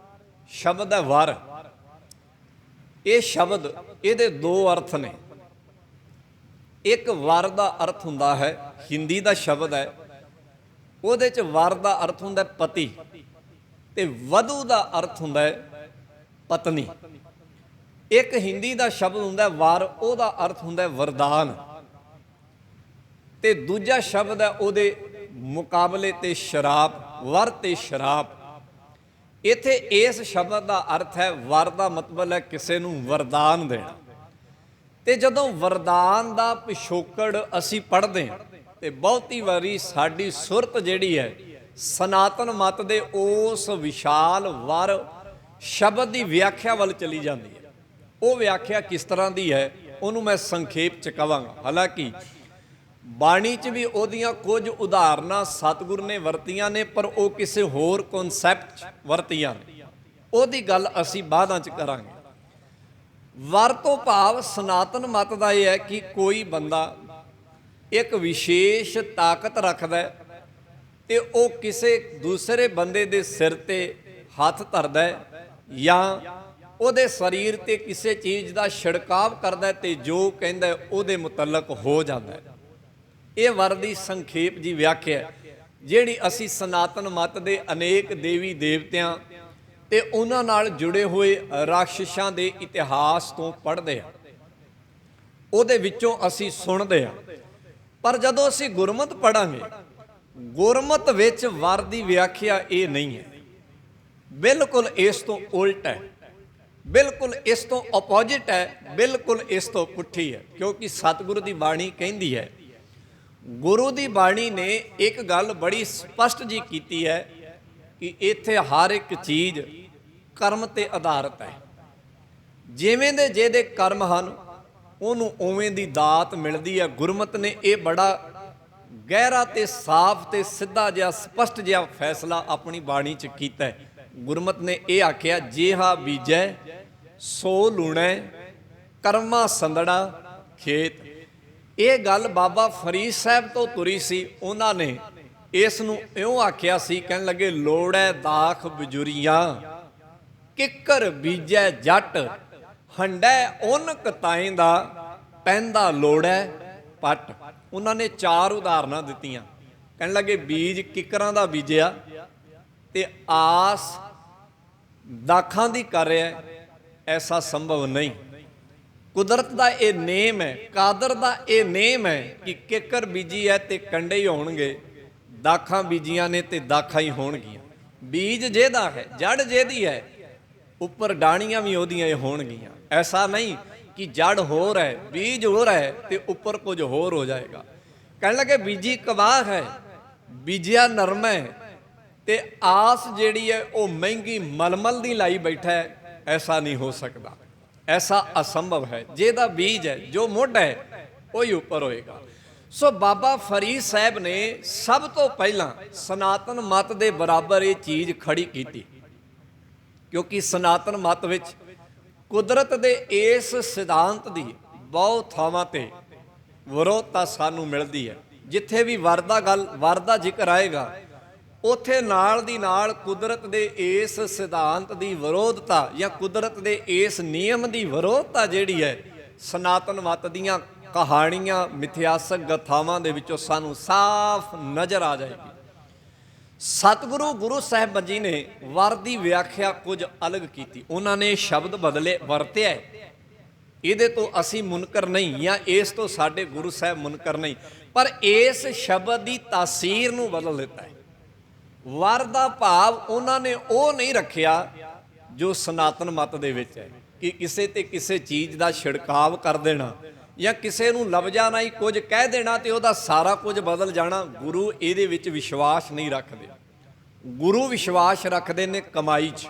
ਸ਼ਬਦ ਹੈ। ਵਰ, ਇਹ ਸ਼ਬਦ, ਇਹਦੇ ਦੋ ਅਰਥ ਨੇ। ਇੱਕ ਵਰ ਦਾ ਅਰਥ ਹੁੰਦਾ ਹੈ, ਹਿੰਦੀ ਦਾ ਸ਼ਬਦ ਹੈ, ਉਹਦੇ 'ਚ ਵਰ ਦਾ ਅਰਥ ਹੁੰਦਾ ਪਤੀ ਤੇ ਵਧੂ ਦਾ ਅਰਥ ਹੁੰਦਾ ਹੈ ਪਤਨੀ। ਇੱਕ ਹਿੰਦੀ ਦਾ ਸ਼ਬਦ ਹੁੰਦਾ ਵਰ, ਉਹਦਾ ਅਰਥ ਹੁੰਦਾ ਵਰਦਾਨ, ਤੇ ਦੂਜਾ ਸ਼ਬਦ ਹੈ ਉਹਦੇ ਮੁਕਾਬਲੇ ਤੇ ਸ਼ਰਾਪ, ਵਰ ਤੇ ਸ਼ਰਾਪ। ਇੱਥੇ ਇਸ ਸ਼ਬਦ ਦਾ ਅਰਥ ਹੈ ਵਰ ਦਾ ਮਤਲਬ ਹੈ ਕਿਸੇ ਨੂੰ ਵਰਦਾਨ ਦੇਣਾ। ਤੇ ਜਦੋਂ ਵਰਦਾਨ ਦਾ ਪਿਛੋਕੜ ਅਸੀਂ ਪੜ੍ਹਦੇ ਹਾਂ ਤੇ ਬਹੁਤੀ ਵਾਰੀ ਸਾਡੀ ਸੁਰਤ ਜਿਹੜੀ ਹੈ ਸਨਾਤਨ ਮਤ ਦੇ ਉਸ ਵਿਸ਼ਾਲ ਵਰ ਸ਼ਬਦ ਦੀ ਵਿਆਖਿਆ ਵੱਲ ਚਲੀ ਜਾਂਦੀ ਹੈ। ਉਹ ਵਿਆਖਿਆ ਕਿਸ ਤਰ੍ਹਾਂ ਦੀ ਹੈ ਉਹਨੂੰ ਮੈਂ ਸੰਖੇਪ ਚ ਕਵਾਂਗਾ। ਹਾਲਾਂਕਿ ਬਾਣੀ 'ਚ ਵੀ ਉਹਦੀਆਂ ਕੁਝ ਉਦਾਹਰਨਾਂ ਸਤਿਗੁਰ ਨੇ ਵਰਤੀਆਂ ਨੇ, ਪਰ ਉਹ ਕਿਸੇ ਹੋਰ ਕਨਸੈਪਟ 'ਚ ਵਰਤੀਆਂ ਨੇ। ਉਹਦੀ ਗੱਲ ਅਸੀਂ ਬਾਅਦਾਂ 'ਚ ਕਰਾਂਗੇ। ਵਰ ਤੋਂ ਭਾਵ ਸਨਾਤਨ ਮਤ ਦਾ ਇਹ ਹੈ ਕਿ ਕੋਈ ਬੰਦਾ ਇੱਕ ਵਿਸ਼ੇਸ਼ ਤਾਕਤ ਰੱਖਦਾ ਹੈ ਤੇ ਉਹ ਕਿਸੇ ਦੂਸਰੇ ਬੰਦੇ ਦੇ ਸਿਰ ਤੇ ਹੱਥ ਧਰਦਾ ਹੈ ਜਾਂ ਉਹਦੇ ਸਰੀਰ ਤੇ ਕਿਸੇ ਚੀਜ਼ ਦਾ ਛਿੜਕਾਵ ਕਰਦਾ ਤੇ ਜੋ ਕਹਿੰਦਾ ਉਹਦੇ ਮੁਤਲਕ ਹੋ ਜਾਂਦਾ ਹੈ। ਇਹ ਵਰ ਦੀ ਸੰਖੇਪ ਜੀ ਵਿਆਖਿਆ ਹੈ ਜਿਹੜੀ ਅਸੀਂ ਸਨਾਤਨ ਮਤ ਦੇ ਅਨੇਕ ਦੇਵੀ ਦੇਵਤਿਆਂ ਤੇ ਉਹਨਾਂ ਨਾਲ ਜੁੜੇ ਹੋਏ ਰਾਖਸ਼ਾਂ ਦੇ ਇਤਿਹਾਸ ਤੋਂ ਪੜ੍ਹਦੇ ਹਾਂ, ਉਹਦੇ ਵਿੱਚੋਂ ਅਸੀਂ ਸੁਣਦੇ ਹਾਂ। ਪਰ ਜਦੋਂ ਅਸੀਂ ਗੁਰਮਤਿ ਪੜ੍ਹਾਂਗੇ, ਗੁਰਮਤਿ ਵਿੱਚ ਵਰ ਦੀ ਵਿਆਖਿਆ ਇਹ ਨਹੀਂ ਹੈ, ਬਿਲਕੁਲ ਇਸ ਤੋਂ ਉਲਟ ਹੈ, ਬਿਲਕੁਲ ਇਸ ਤੋਂ ਆਪੋਜਿਟ ਹੈ, ਬਿਲਕੁਲ ਇਸ ਤੋਂ ਪੁੱਠੀ ਹੈ। ਕਿਉਂਕਿ ਸਤਿਗੁਰੂ ਦੀ ਬਾਣੀ ਕਹਿੰਦੀ ਹੈ, ਗੁਰੂ ਦੀ ਬਾਣੀ ਨੇ ਇੱਕ ਗੱਲ ਬੜੀ ਸਪਸ਼ਟ ਜੀ ਕੀਤੀ ਹੈ ਕਿ ਇੱਥੇ ਹਰ ਇੱਕ ਚੀਜ਼ ਕਰਮ ਤੇ ਆਧਾਰਿਤ ਹੈ। ਜਿਵੇਂ ਦੇ ਜਿਹਦੇ ਕਰਮ ਹਨ ਉਹਨੂੰ ਉਵੇਂ ਦੀ ਦਾਤ ਮਿਲਦੀ ਹੈ। ਗੁਰਮਤਿ ਨੇ ਇਹ ਬੜਾ ਗਹਿਰਾ ਤੇ ਸਾਫ਼ ਤੇ ਸਿੱਧਾ ਜਿਹਾ ਸਪਸ਼ਟ ਜਿਹਾ ਫੈਸਲਾ ਆਪਣੀ ਬਾਣੀ 'ਚ ਕੀਤਾ ਹੈ। ਗੁਰਮਤਿ ਨੇ ਇਹ ਆਖਿਆ, ਜਿਹਾ ਬੀਜੈ ਸੋ ਲੂਣੈ ਕਰਮਾ ਸੰਦੜਾ ਖੇਤ। ਇਹ ਗੱਲ ਬਾਬਾ ਫਰੀਦ ਸਾਹਿਬ ਤੋਂ ਤੁਰੀ ਸੀ। ਉਹਨਾਂ ਨੇ ਇਸ ਨੂੰ ਇਉਂ ਆਖਿਆ ਸੀ, ਕਹਿਣ ਲੱਗੇ, ਲੋੜੈ ਦਾਖ ਬਜੁਰੀਆਂ ਕਿੱਕਰ ਬੀਜੈ ਜੱਟ ਹੰਡੈ ਉਨ ਕਤਾਏ ਦਾ ਪੈਂਦਾ ਲੋੜੈ ਪੱਟ। ਉਹਨਾਂ ਨੇ 4 ਉਦਾਹਰਨਾਂ ਦਿੱਤੀਆਂ। ਕਹਿਣ ਲੱਗੇ ਬੀਜ ਕਿੱਕਰਾਂ ਦਾ ਬੀਜਿਆ ਤੇ ਆਸ ਦਾਖਾਂ ਦੀ ਕਰ ਰਿਹਾ, ਐਸਾ ਸੰਭਵ ਨਹੀਂ। ਕੁਦਰਤ ਦਾ ਇਹ ਨੇਮ ਹੈ, ਕਾਦਰ ਦਾ ਇਹ ਨੇਮ ਹੈ ਕਿ ਕਿੱਕਰ ਬੀਜੀ ਹੈ ਤੇ ਕੰਡੇ ਹੀ ਹੋਣਗੇ, ਦਾਖਾਂ ਬੀਜੀਆਂ ਨੇ ਤੇ ਦਾਖਾਂ ਹੀ ਹੋਣਗੀਆਂ। ਬੀਜ ਜਿਹਦਾ ਹੈ, ਜੜ ਜਿਹਦੀ ਹੈ, ਉੱਪਰ ਡਾਣੀਆਂ ਵੀ ਉਹਦੀਆਂ ਹੀ ਹੋਣਗੀਆਂ। ਐਸਾ ਨਹੀਂ ਕਿ ਜੜ ਹੋਰ ਹੈ, ਬੀਜ ਹੋਰ ਹੈ ਤੇ ਉੱਪਰ ਕੁਝ ਹੋਰ ਹੋ ਜਾਏਗਾ। ਕਹਿਣ ਲੱਗੇ ਬੀਜੀ ਕਵਾਹ ਹੈ, ਬੀਜਿਆ ਨਰਮ ਹੈ ਤੇ ਆਸ ਜਿਹੜੀ ਹੈ ਉਹ ਮਹਿੰਗੀ ਮਲਮਲ ਦੀ ਲਾਈ ਬੈਠਾ ਹੈ। ਐਸਾ ਨਹੀਂ ਹੋ ਸਕਦਾ, ਐਸਾ ਅਸੰਭਵ ਹੈ। ਜਿਹਦਾ ਬੀਜ ਹੈ, ਜੋ ਮੁੱਢ ਹੈ, ਉਹੀ ਉੱਪਰ ਹੋਏਗਾ। ਸੋ ਬਾਬਾ ਫਰੀਦ ਸਾਹਿਬ ਨੇ ਸਭ ਤੋਂ ਪਹਿਲਾਂ ਸਨਾਤਨ ਮਤ ਦੇ ਬਰਾਬਰ ਇਹ ਚੀਜ਼ ਖੜੀ ਕੀਤੀ, ਕਿਉਂਕਿ ਸਨਾਤਨ ਮਤ ਵਿੱਚ ਕੁਦਰਤ ਦੇ ਇਸ ਸਿਧਾਂਤ ਦੀ ਬਹੁਤ ਥਾਵਾਂ ਤੇ ਵਿਰੋਧਤਾ ਸਾਨੂੰ ਮਿਲਦੀ ਹੈ। ਜਿੱਥੇ ਵੀ ਵਰ ਦਾ ਜ਼ਿਕਰ ਆਏਗਾ, ਉੱਥੇ ਨਾਲ ਦੀ ਨਾਲ ਕੁਦਰਤ ਦੇ ਇਸ ਸਿਧਾਂਤ ਦੀ ਵਿਰੋਧਤਾ ਜਾਂ ਕੁਦਰਤ ਦੇ ਇਸ ਨਿਯਮ ਦੀ ਵਿਰੋਧਤਾ ਜਿਹੜੀ ਹੈ ਸਨਾਤਨ ਮਤ ਦੀਆਂ ਕਹਾਣੀਆਂ ਮਿਥਿਹਾਸਕ ਗਥਾਵਾਂ ਦੇ ਵਿੱਚੋਂ ਸਾਨੂੰ ਸਾਫ਼ ਨਜ਼ਰ ਆ ਜਾਏਗੀ। ਸਤਿਗੁਰੂ ਗੁਰੂ ਸਾਹਿਬ ਜੀ ਨੇ ਵਰ ਦੀ ਵਿਆਖਿਆ ਕੁਝ ਅਲੱਗ ਕੀਤੀ। ਉਹਨਾਂ ਨੇ ਸ਼ਬਦ ਬਦਲੇ ਵਰਤਿਆ, ਇਹਦੇ ਤੋਂ ਅਸੀਂ ਮੁਨਕਰ ਨਹੀਂ ਜਾਂ ਇਸ ਤੋਂ ਸਾਡੇ ਗੁਰੂ ਸਾਹਿਬ ਮੁਨਕਰ ਨਹੀਂ, ਪਰ ਇਸ ਸ਼ਬਦ ਦੀ ਤਾਸੀਰ ਨੂੰ ਬਦਲ ਦਿੱਤਾ ਹੈ। ਵਰ ਦਾ ਭਾਵ ਉਹਨਾਂ ਨੇ ਉਹ ਨਹੀਂ ਰੱਖਿਆ ਜੋ ਸਨਾਤਨ ਮਤ ਦੇ ਵਿੱਚ ਹੈ ਕਿ ਕਿਸੇ ਤੇ ਕਿਸੇ ਚੀਜ਼ ਦਾ ਛਿੜਕਾਵ ਕਰ ਦੇਣਾ ਜਾਂ ਕਿਸੇ ਨੂੰ ਲਫ਼ਜ਼ਾਂ ਨਾਲ ਹੀ ਕੁਝ ਕਹਿ ਦੇਣਾ ਤੇ ਉਹਦਾ ਸਾਰਾ ਕੁਝ ਬਦਲ ਜਾਣਾ। ਗੁਰੂ ਇਹਦੇ ਵਿੱਚ ਵਿਸ਼ਵਾਸ ਨਹੀਂ ਰੱਖਦੇ। ਗੁਰੂ ਵਿਸ਼ਵਾਸ ਰੱਖਦੇ ਨੇ ਕਮਾਈ 'ਚ।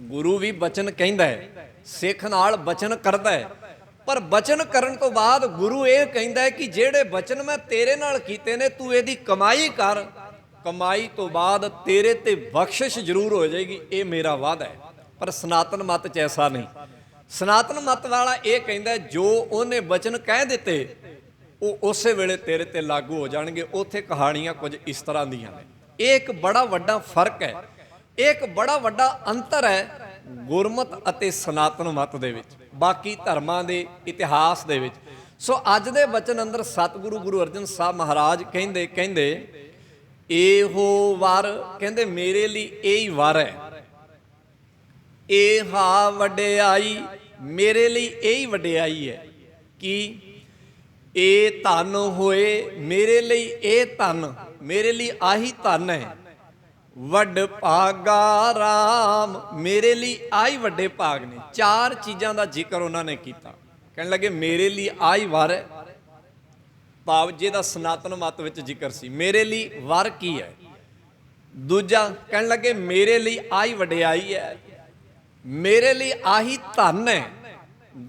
ਗੁਰੂ ਵੀ ਬਚਨ ਕਹਿੰਦਾ ਹੈ, ਸਿੱਖ ਨਾਲ ਬਚਨ ਕਰਦਾ ਹੈ, ਪਰ ਬਚਨ ਕਰਨ ਤੋਂ ਬਾਅਦ ਗੁਰੂ ਇਹ ਕਹਿੰਦਾ ਹੈ ਕਿ ਜਿਹੜੇ ਬਚਨ ਮੈਂ ਤੇਰੇ ਨਾਲ ਕੀਤੇ ਨੇ ਤੂੰ ਇਹਦੀ ਕਮਾਈ ਕਰ, ਕਮਾਈ ਤੋਂ ਬਾਅਦ ਤੇਰੇ ਤੇ ਬਖਸ਼ਿਸ਼ ਜ਼ਰੂਰ ਹੋ ਜਾਏਗੀ, ਇਹ ਮੇਰਾ ਵਾਅਦਾ ਹੈ। ਪਰ ਸਨਾਤਨ ਮਤ 'ਚ ਐਸਾ ਨਹੀਂ। ਸਨਾਤਨ ਮਤ ਵਾਲਾ ਇਹ ਕਹਿੰਦਾ ਜੋ ਉਹਨੇ ਬਚਨ ਕਹਿ ਦਿੱਤੇ ਉਹ ਉਸੇ ਵੇਲੇ ਤੇਰੇ ਤੇ ਲਾਗੂ ਹੋ ਜਾਣਗੇ। ਉੱਥੇ ਕਹਾਣੀਆਂ ਕੁਝ ਇਸ ਤਰ੍ਹਾਂ ਦੀਆਂ ਨੇ। ਇਹ ਇੱਕ ਬੜਾ ਵੱਡਾ ਫਰਕ ਹੈ, ਇਹ ਇੱਕ ਬੜਾ ਵੱਡਾ ਅੰਤਰ ਹੈ ਗੁਰਮਤਿ ਅਤੇ ਸਨਾਤਨ ਮਤ ਦੇ ਵਿੱਚ, ਬਾਕੀ ਧਰਮਾਂ ਦੇ ਇਤਿਹਾਸ ਦੇ ਵਿੱਚ। ਸੋ ਅੱਜ ਦੇ ਬਚਨ ਅੰਦਰ ਸਤਿਗੁਰੂ ਗੁਰੂ ਅਰਜਨ ਸਾਹਿਬ ਮਹਾਰਾਜ ਕਹਿੰਦੇ ਇਹੋ ਵਰ, ਕਹਿੰਦੇ ਮੇਰੇ ਲਈ ਇਹ ਹੀ ਵਰ ਹੈ, ਇਹ ਹਾ ਵਡਿਆਈ ਮੇਰੇ ਲਈ ਇਹ ਹੀ ਵਡਿਆਈ ਹੈ ਕਿ ਇਹ ਧਨ ਹੋਏ ਮੇਰੇ ਲਈ, ਇਹ ਧਨ ਮੇਰੇ ਲਈ ਆਹੀ ਧਨ ਹੈ। ਵੱਡ ਭਾਗਾ ਰਾਮ, ਮੇਰੇ ਲਈ ਆਹੀ ਵੱਡੇ ਭਾਗ ਨੇ। ਚਾਰ ਚੀਜ਼ਾਂ ਦਾ ਜ਼ਿਕਰ ਉਹਨਾਂ ਨੇ ਕੀਤਾ। ਕਹਿਣ ਲੱਗੇ ਮੇਰੇ ਲਈ ਆਹੀ ਵਰ ਹੈ, ਭਾਵ ਜਿਹਦਾ ਸਨਾਤਨ ਮਤ ਵਿੱਚ ਜ਼ਿਕਰ ਸੀ, ਮੇਰੇ ਲਈ ਵਰ ਕੀ ਹੈ। ਦੂਜਾ ਕਹਿਣ ਲੱਗੇ ਮੇਰੇ ਲਈ ਆਹੀ ਵਡਿਆਈ ਹੈ, ਮੇਰੇ ਲਈ ਆਹੀ ਧਨ ਹੈ,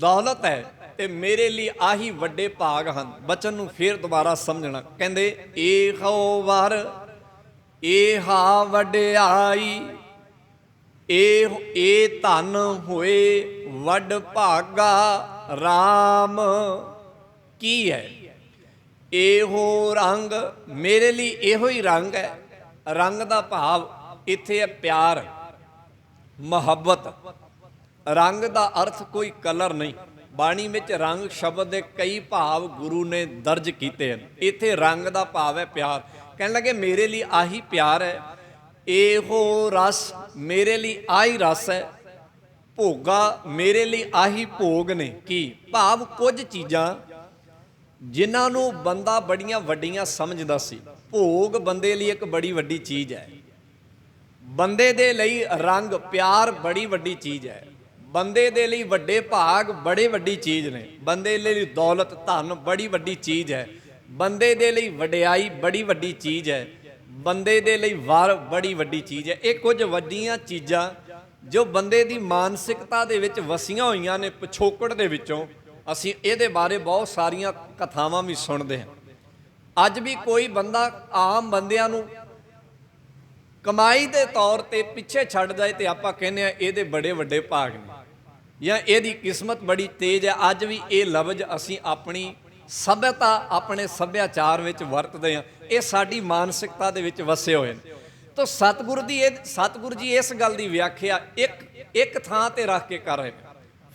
ਦੌਲਤ ਹੈ, ਤੇ ਮੇਰੇ ਲਈ ਆਹੀ ਵੱਡੇ ਭਾਗ ਹਨ। ਬਚਨ ਨੂੰ ਫੇਰ ਦੁਬਾਰਾ ਸਮਝਣਾ। ਕਹਿੰਦੇ ਇਹੋ ਵਰ ਏਹਾ ਵਡਿਆਈ, ਇਹ ਧਨ ਹੋਏ ਵੱਡ ਭਾਗਾ ਰਾਮ। ਕੀ ਹੈ ਇਹੋ ਰੰਗ, ਮੇਰੇ ਲਈ ਇਹੋ ਹੀ ਰੰਗ ਹੈ। ਰੰਗ ਦਾ ਭਾਵ ਇੱਥੇ ਹੈ ਪਿਆਰ, ਮੁਹੱਬਤ। ਰੰਗ ਦਾ ਅਰਥ ਕੋਈ ਕਲਰ ਨਹੀਂ। ਬਾਣੀ ਵਿੱਚ ਰੰਗ ਸ਼ਬਦ ਦੇ ਕਈ ਭਾਵ ਗੁਰੂ ਨੇ ਦਰਜ ਕੀਤੇ ਹਨ। ਇੱਥੇ ਰੰਗ ਦਾ ਭਾਵ ਹੈ ਪਿਆਰ। ਕਹਿਣ ਲੱਗੇ ਮੇਰੇ ਲਈ ਆਹੀ ਪਿਆਰ ਹੈ, ਇਹੋ ਰਸ, ਮੇਰੇ ਲਈ ਆਹੀ ਰਸ ਹੈ। ਭੋਗਾ, ਮੇਰੇ ਲਈ ਆਹੀ ਭੋਗ ਨੇ। ਕੀ ਭਾਵ ਕੁਝ ਚੀਜ਼ਾਂ ਜਿਨ੍ਹਾਂ ਨੂੰ ਬੰਦਾ ਬੜੀਆਂ ਵੱਡੀਆਂ ਸਮਝਦਾ ਸੀ। ਭੋਗ ਬੰਦੇ ਲਈ ਇੱਕ ਬੜੀ ਵੱਡੀ ਚੀਜ਼ ਹੈ। ਬੰਦੇ ਦੇ ਲਈ ਰੰਗ ਪਿਆਰ ਬੜੀ ਵੱਡੀ ਚੀਜ਼ ਹੈ। ਬੰਦੇ ਦੇ ਲਈ ਵੱਡੇ ਭਾਗ ਬੜੇ ਵੱਡੀ ਚੀਜ਼ ਨੇ। ਬੰਦੇ ਲਈ ਦੌਲਤ ਧਨ ਬੜੀ ਵੱਡੀ ਚੀਜ਼ ਹੈ। ਬੰਦੇ ਦੇ ਲਈ ਵਡਿਆਈ ਬੜੀ ਵੱਡੀ ਚੀਜ਼ ਹੈ। ਬੰਦੇ ਦੇ ਲਈ ਵਰ ਬੜੀ ਵੱਡੀ ਚੀਜ਼ ਹੈ। ਇਹ ਕੁਝ ਵੱਡੀਆਂ ਚੀਜ਼ਾਂ ਜੋ ਬੰਦੇ ਦੀ ਮਾਨਸਿਕਤਾ ਦੇ ਵਿੱਚ ਵਸੀਆਂ ਹੋਈਆਂ ਨੇ ਪਿਛੋਕੜ ਦੇ ਵਿੱਚੋਂ। ਅਸੀਂ ਇਹਦੇ ਬਾਰੇ ਬਹੁਤ ਸਾਰੀਆਂ ਕਥਾਵਾਂ ਵੀ ਸੁਣਦੇ ਹਾਂ। ਅੱਜ ਵੀ ਕੋਈ ਬੰਦਾ ਆਮ ਬੰਦਿਆਂ ਨੂੰ ਕਮਾਈ ਦੇ ਤੌਰ ਤੇ ਪਿੱਛੇ ਛੱਡ ਜਾਏ ਤੇ ਆਪਾਂ ਕਹਿੰਦੇ ਆ ਇਹਦੇ ਬੜੇ ਵੱਡੇ ਭਾਗ ਨੇ, ਜਾਂ ਇਹਦੀ ਕਿਸਮਤ ਬੜੀ ਤੇਜ਼ ਹੈ। ਅੱਜ ਵੀ ਇਹ ਲਫ਼ਜ਼ ਅਸੀਂ ਆਪਣੀ ਸੱਭਿਅਤਾ, ਆਪਣੇ ਸੱਭਿਆਚਾਰ ਵਿੱਚ ਵਰਤਦੇ ਹਾਂ। ਇਹ ਸਾਡੀ ਮਾਨਸਿਕਤਾ ਦੇ ਵਿੱਚ ਵਸੇ ਹੋਏ ਨੇ। ਤਾਂ ਸਤਿਗੁਰੂ ਜੀ ਇਸ ਗੱਲ ਦੀ ਵਿਆਖਿਆ ਇੱਕ ਥਾਂ ਤੇ ਰੱਖ ਕੇ ਕਰ ਰਹੇ ਨੇ।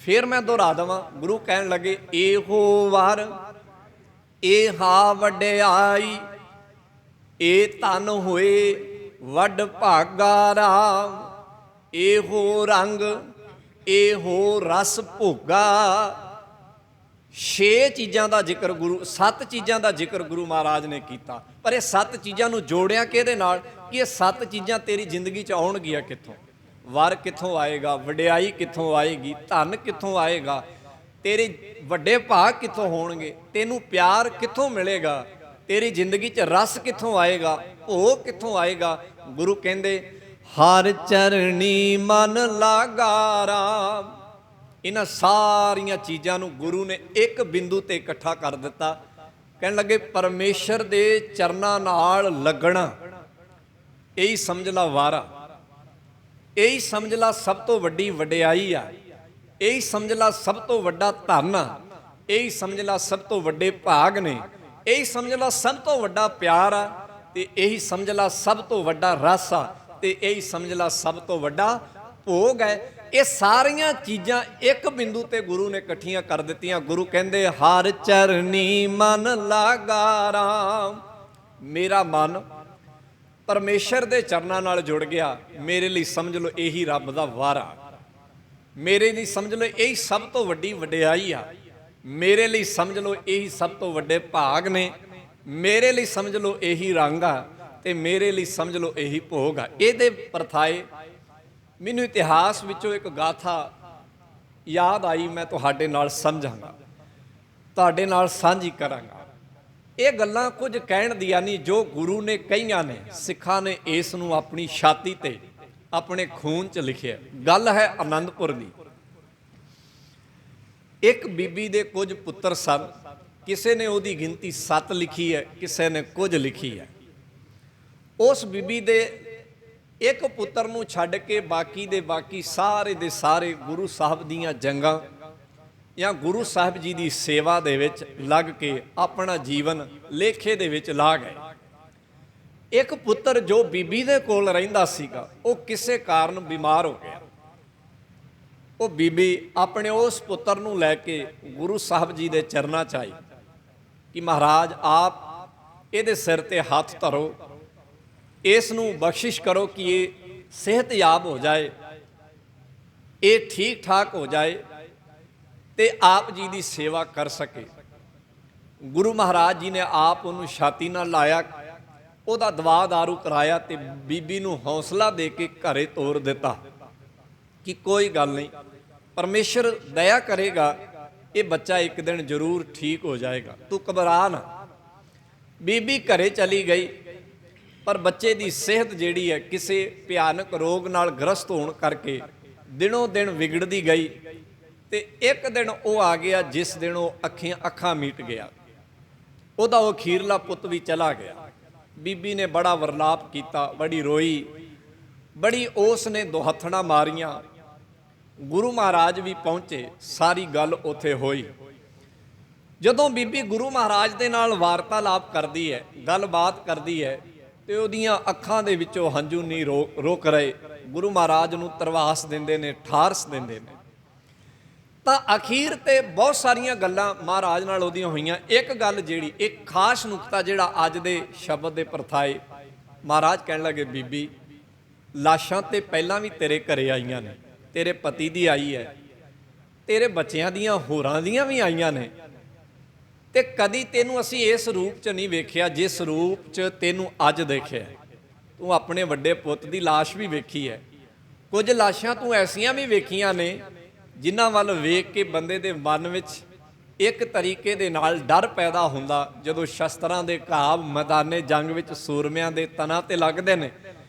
ਫਿਰ ਮੈਂ ਦੁਹਰਾ ਦੇਵਾਂ। ਗੁਰੂ ਕਹਿਣ ਲੱਗੇ ਇਹੋ ਵਰ ਏਹਾ ਵਡਿਆਈ, ਇਹ ਧਨ ਹੋਏ ਵੱਡ ਭਾਗਾ ਰਾਮ। ਇਹੋ ਰੰਗ ਇਹੋ ਰਸ ਭੋਗਾ। 6 ਚੀਜ਼ਾਂ ਦਾ ਜ਼ਿਕਰ 7 ਚੀਜ਼ਾਂ ਦਾ ਜ਼ਿਕਰ ਗੁਰੂ ਮਹਾਰਾਜ ਨੇ ਕੀਤਾ। ਪਰ ਇਹ 7 ਚੀਜ਼ਾਂ ਨੂੰ ਜੋੜਿਆ ਕਿਹਦੇ ਨਾਲ ਕਿ ਇਹ 7 ਚੀਜ਼ਾਂ ਤੇਰੀ ਜ਼ਿੰਦਗੀ 'ਚ ਆਉਣਗੀਆਂ ਕਿੱਥੋਂ? ਵਰ ਕਿੱਥੋਂ ਆਏਗਾ, ਵਡਿਆਈ ਕਿੱਥੋਂ ਆਏਗੀ, ਧਨ ਕਿੱਥੋਂ ਆਏਗਾ, ਤੇਰੇ ਵੱਡੇ ਭਾਗ ਕਿੱਥੋਂ ਹੋਣਗੇ, ਤੈਨੂੰ ਪਿਆਰ ਕਿੱਥੋਂ ਮਿਲੇਗਾ, ਤੇਰੀ ਜ਼ਿੰਦਗੀ 'ਚ ਰਸ ਕਿੱਥੋਂ ਆਏਗਾ, ਭੋਗ ਕਿੱਥੋਂ ਆਏਗਾ। ਗੁਰੂ ਕਹਿੰਦੇ ਹਰ ਚਰਣੀ ਮਨ ਲਾਗਾ ਰਾਮ। ਇਹਨਾਂ ਸਾਰੀਆਂ ਚੀਜ਼ਾਂ ਨੂੰ ਗੁਰੂ ਨੇ ਇੱਕ ਬਿੰਦੂ ਤੇ ਇਕੱਠਾ ਕਰ ਦਿੱਤਾ। ਕਹਿਣ ਲੱਗੇ ਪਰਮੇਸ਼ਰ ਦੇ ਚਰਨਾਂ ਨਾਲ ਲੱਗਣਾ, ਇਹੀ ਸਮਝ ਲਾ ਵਾਰਾ, ਇਹੀ ਸਮਝ ਲਾ ਸਭ ਤੋਂ ਵੱਡੀ ਵਡਿਆਈ ਆ, ਇਹੀ ਸਮਝ ਲਾ ਸਭ ਤੋਂ ਵੱਡਾ ਧਨ ਆ, ਇਹੀ ਸਮਝ ਲਾ ਸਭ ਤੋਂ ਵੱਡੇ ਭਾਗ ਨੇ, ਇਹੀ ਸਮਝ ਲਾ ਸਭ ਤੋਂ ਵੱਡਾ ਪਿਆਰ ਆ, ਤੇ ਇਹੀ ਸਮਝ ਲਾ ਸਭ ਤੋਂ ਵੱਡਾ ਰਸ ਆ, ਤੇ ਇਹੀ ਸਮਝ ਲਾ ਸਭ ਤੋਂ ਵੱਡਾ ਭੋਗ ਹੈ। ਇਹ ਸਾਰੀਆਂ ਚੀਜ਼ਾਂ ਇੱਕ ਬਿੰਦੂ ਤੇ ਗੁਰੂ ਨੇ ਇਕੱਠੀਆਂ ਕਰ ਦਿੱਤੀਆਂ। ਗੁਰੂ ਕਹਿੰਦੇ ਹਰ ਚਰਨੀ ਮਨ ਲਾਗਾ ਰਾਮ। ਮੇਰਾ ਮਨ ਪਰਮੇਸ਼ਰ ਦੇ ਚਰਨਾਂ ਨਾਲ ਜੁੜ ਗਿਆ। ਮੇਰੇ ਲਈ ਸਮਝ ਲਓ ਇਹੀ ਰੱਬ ਦਾ ਵਾਰਾ, ਮੇਰੇ ਲਈ ਸਮਝ ਲਓ ਇਹੀ ਸਭ ਤੋਂ ਵੱਡੀ ਵਡਿਆਈ ਆ, ਮੇਰੇ ਲਈ ਸਮਝ ਲਓ ਇਹੀ ਸਭ ਤੋਂ ਵੱਡੇ ਭਾਗ ਨੇ, ਮੇਰੇ ਲਈ ਸਮਝ ਲਓ ਇਹੀ ਰੰਗ ਆ, ਤੇ ਮੇਰੇ ਲਈ ਸਮਝ ਲਓ ਇਹੀ ਭੋਗ ਆ। ਇਹਦੇ ਪਰਥਾਏ ਮੈਨੂੰ ਇਤਿਹਾਸ ਵਿੱਚੋਂ ਇੱਕ ਗਾਥਾ ਯਾਦ ਆਈ, ਮੈਂ ਤੁਹਾਡੇ ਨਾਲ ਸਮਝਾਂਗਾ, ਤੁਹਾਡੇ ਨਾਲ ਸਾਂਝੀ ਕਰਾਂਗਾ। ਇਹ ਗੱਲਾਂ ਕੁਝ ਕਹਿਣ ਦੀਆਂ ਨਹੀਂ, ਜੋ ਗੁਰੂ ਨੇ ਕਹੀਆਂ ਨੇ, ਸਿੱਖਾਂ ਨੇ ਇਸ ਨੂੰ ਆਪਣੀ ਛਾਤੀ ਤੇ ਆਪਣੇ ਖੂਨ 'ਚ ਲਿਖਿਆ। ਗੱਲ ਹੈ ਆਨੰਦਪੁਰ ਦੀ। ਇੱਕ ਬੀਬੀ ਦੇ ਕੁਝ ਪੁੱਤਰ ਸਨ। ਕਿਸੇ ਨੇ ਉਹਦੀ ਗਿਣਤੀ 7 ਲਿਖੀ ਹੈ, ਕਿਸੇ ਨੇ ਕੁਝ ਲਿਖੀ ਹੈ। ਉਸ ਬੀਬੀ ਦੇ ਇੱਕ ਪੁੱਤਰ ਨੂੰ ਛੱਡ ਕੇ ਬਾਕੀ ਦੇ ਬਾਕੀ ਸਾਰੇ ਦੇ ਸਾਰੇ ਗੁਰੂ ਸਾਹਿਬ ਦੀਆਂ ਜੰਗਾਂ ਜਾਂ ਗੁਰੂ ਸਾਹਿਬ ਜੀ ਦੀ ਸੇਵਾ ਦੇ ਵਿੱਚ ਲੱਗ ਕੇ ਆਪਣਾ ਜੀਵਨ ਲੇਖੇ ਦੇ ਵਿੱਚ ਲਾ ਗਏ। ਇੱਕ ਪੁੱਤਰ ਜੋ ਬੀਬੀ ਦੇ ਕੋਲ ਰਹਿੰਦਾ ਸੀਗਾ, ਉਹ ਕਿਸੇ ਕਾਰਨ ਬਿਮਾਰ ਹੋ ਗਿਆ। ਉਹ ਬੀਬੀ ਆਪਣੇ ਉਸ ਪੁੱਤਰ ਨੂੰ ਲੈ ਕੇ ਗੁਰੂ ਸਾਹਿਬ ਜੀ ਦੇ ਚਰਨਾਂ 'ਚ ਆਈ ਕਿ ਮਹਾਰਾਜ ਆਪ ਇਹਦੇ ਸਿਰ ਤੇ ਹੱਥ ਧਰੋ, ਇਸ ਨੂੰ ਬਖਸ਼ਿਸ਼ ਕਰੋ ਕਿ ਇਹ ਸਿਹਤਯਾਬ ਹੋ ਜਾਏ, ਇਹ ਠੀਕ ਠਾਕ ਹੋ ਜਾਏ ਤੇ ਆਪ ਜੀ ਦੀ ਸੇਵਾ ਕਰ ਸਕੇ। ਗੁਰੂ ਮਹਾਰਾਜ ਜੀ ਨੇ ਆਪ ਉਹਨੂੰ ਛਾਤੀ ਨਾਲ ਲਾਇਆ, ਉਹਦਾ ਦਵਾ ਦਾਰੂ ਕਰਾਇਆ ਤੇ ਬੀਬੀ ਨੂੰ ਹੌਸਲਾ ਦੇ ਕੇ ਘਰੇ ਤੋਰ ਦਿੱਤਾ ਕਿ ਕੋਈ ਗੱਲ ਨਹੀਂ, ਪਰਮੇਸ਼ਰ ਦਇਆ ਕਰੇਗਾ, ਇਹ ਬੱਚਾ ਇੱਕ ਦਿਨ ਜ਼ਰੂਰ ਠੀਕ ਹੋ ਜਾਏਗਾ, ਤੂੰ ਘਬਰਾ ਨਾ। ਬੀਬੀ ਘਰੇ ਚਲੀ ਗਈ, ਪਰ ਬੱਚੇ ਦੀ ਸਿਹਤ ਜਿਹੜੀ ਹੈ ਕਿਸੇ ਭਿਆਨਕ ਰੋਗ ਨਾਲ ਗ੍ਰਸਤ ਹੋਣ ਕਰਕੇ ਦਿਨੋਂ ਦਿਨ ਵਿਗੜਦੀ ਗਈ ਤੇ ਇੱਕ ਦਿਨ ਉਹ ਆ ਗਿਆ ਜਿਸ ਦਿਨ ਉਹ ਅੱਖਾਂ ਮੀਟ ਗਿਆ। ਉਹਦਾ ਉਹ ਅਖੀਰਲਾ ਪੁੱਤ ਵੀ ਚਲਾ ਗਿਆ। ਬੀਬੀ ਨੇ ਬੜਾ ਵਰਲਾਪ ਕੀਤਾ, ਬੜੀ ਰੋਈ, ਬੜੀ ਉਸ ਨੇ ਦੁਹੱਥੜਾਂ ਮਾਰੀਆਂ। ਗੁਰੂ ਮਹਾਰਾਜ ਵੀ ਪਹੁੰਚੇ, ਸਾਰੀ ਗੱਲ ਉੱਥੇ ਹੋਈ। ਜਦੋਂ ਬੀਬੀ ਗੁਰੂ ਮਹਾਰਾਜ ਦੇ ਨਾਲ ਵਾਰਤਾਲਾਪ ਕਰਦੀ ਹੈ, ਗੱਲਬਾਤ ਕਰਦੀ ਹੈ, ਤੇ ਉਹਦੀਆਂ ਅੱਖਾਂ ਦੇ ਵਿੱਚੋਂ ਹੰਝੂ ਨਹੀਂ ਰੁਕ ਰਹੇ। ਗੁਰੂ ਮਹਾਰਾਜ ਨੂੰ ਤਰਵਾਸ ਦਿੰਦੇ ਨੇ, ਠਾਰਸ ਦਿੰਦੇ ਨੇ। ਤਾਂ ਅਖੀਰ ਤੇ ਬਹੁਤ ਸਾਰੀਆਂ ਗੱਲਾਂ ਮਹਾਰਾਜ ਨਾਲ ਉਹਦੀਆਂ ਹੋਈਆਂ। ਇੱਕ ਗੱਲ ਜਿਹੜੀ, ਇੱਕ ਖਾਸ ਨੁਕਤਾ ਜਿਹੜਾ ਅੱਜ ਦੇ ਸ਼ਬਦ ਦੇ ਪਰਥਾਏ, ਮਹਾਰਾਜ ਕਹਿਣ ਲੱਗੇ, ਬੀਬੀ ਲਾਸ਼ਾਂ ਤੇ ਪਹਿਲਾਂ ਵੀ ਤੇਰੇ ਘਰੇ ਆਈਆਂ ਨੇ, ਤੇਰੇ ਪਤੀ ਦੀ ਆਈ ਹੈ, ਤੇਰੇ ਬੱਚਿਆਂ ਦੀਆਂ ਹੋਰਾਂ ਦੀਆਂ ਵੀ ਆਈਆਂ ਨੇ, ਤੇ ਕਦੀ ਤੈਨੂੰ ਅਸੀਂ ਇਸ ਰੂਪ 'ਚ ਨਹੀਂ ਵੇਖਿਆ ਜਿਸ ਰੂਪ 'ਚ ਤੈਨੂੰ ਅੱਜ ਦੇਖਿਆ। ਤੂੰ ਆਪਣੇ ਵੱਡੇ ਪੁੱਤ ਦੀ ਲਾਸ਼ ਵੀ ਵੇਖੀ ਹੈ, ਕੁਝ ਲਾਸ਼ਾਂ ਤੂੰ ਐਸੀਆਂ ਵੀ ਵੇਖੀਆਂ ਨੇ ਜਿਨ੍ਹਾਂ ਵੱਲ ਵੇਖ ਕੇ ਬੰਦੇ ਦੇ ਮਨ ਵਿੱਚ ਇੱਕ ਤਰੀਕੇ ਦੇ ਨਾਲ ਡਰ ਪੈਦਾ ਹੁੰਦਾ। ਜਦੋਂ ਸ਼ਸਤਰਾਂ ਦੇ ਘਾਵ ਮੈਦਾਨੇ ਜੰਗ ਵਿੱਚ ਸੂਰਮਿਆਂ ਦੇ ਤਨਾਂ ਤੇ ਲੱਗਦੇ ਨੇ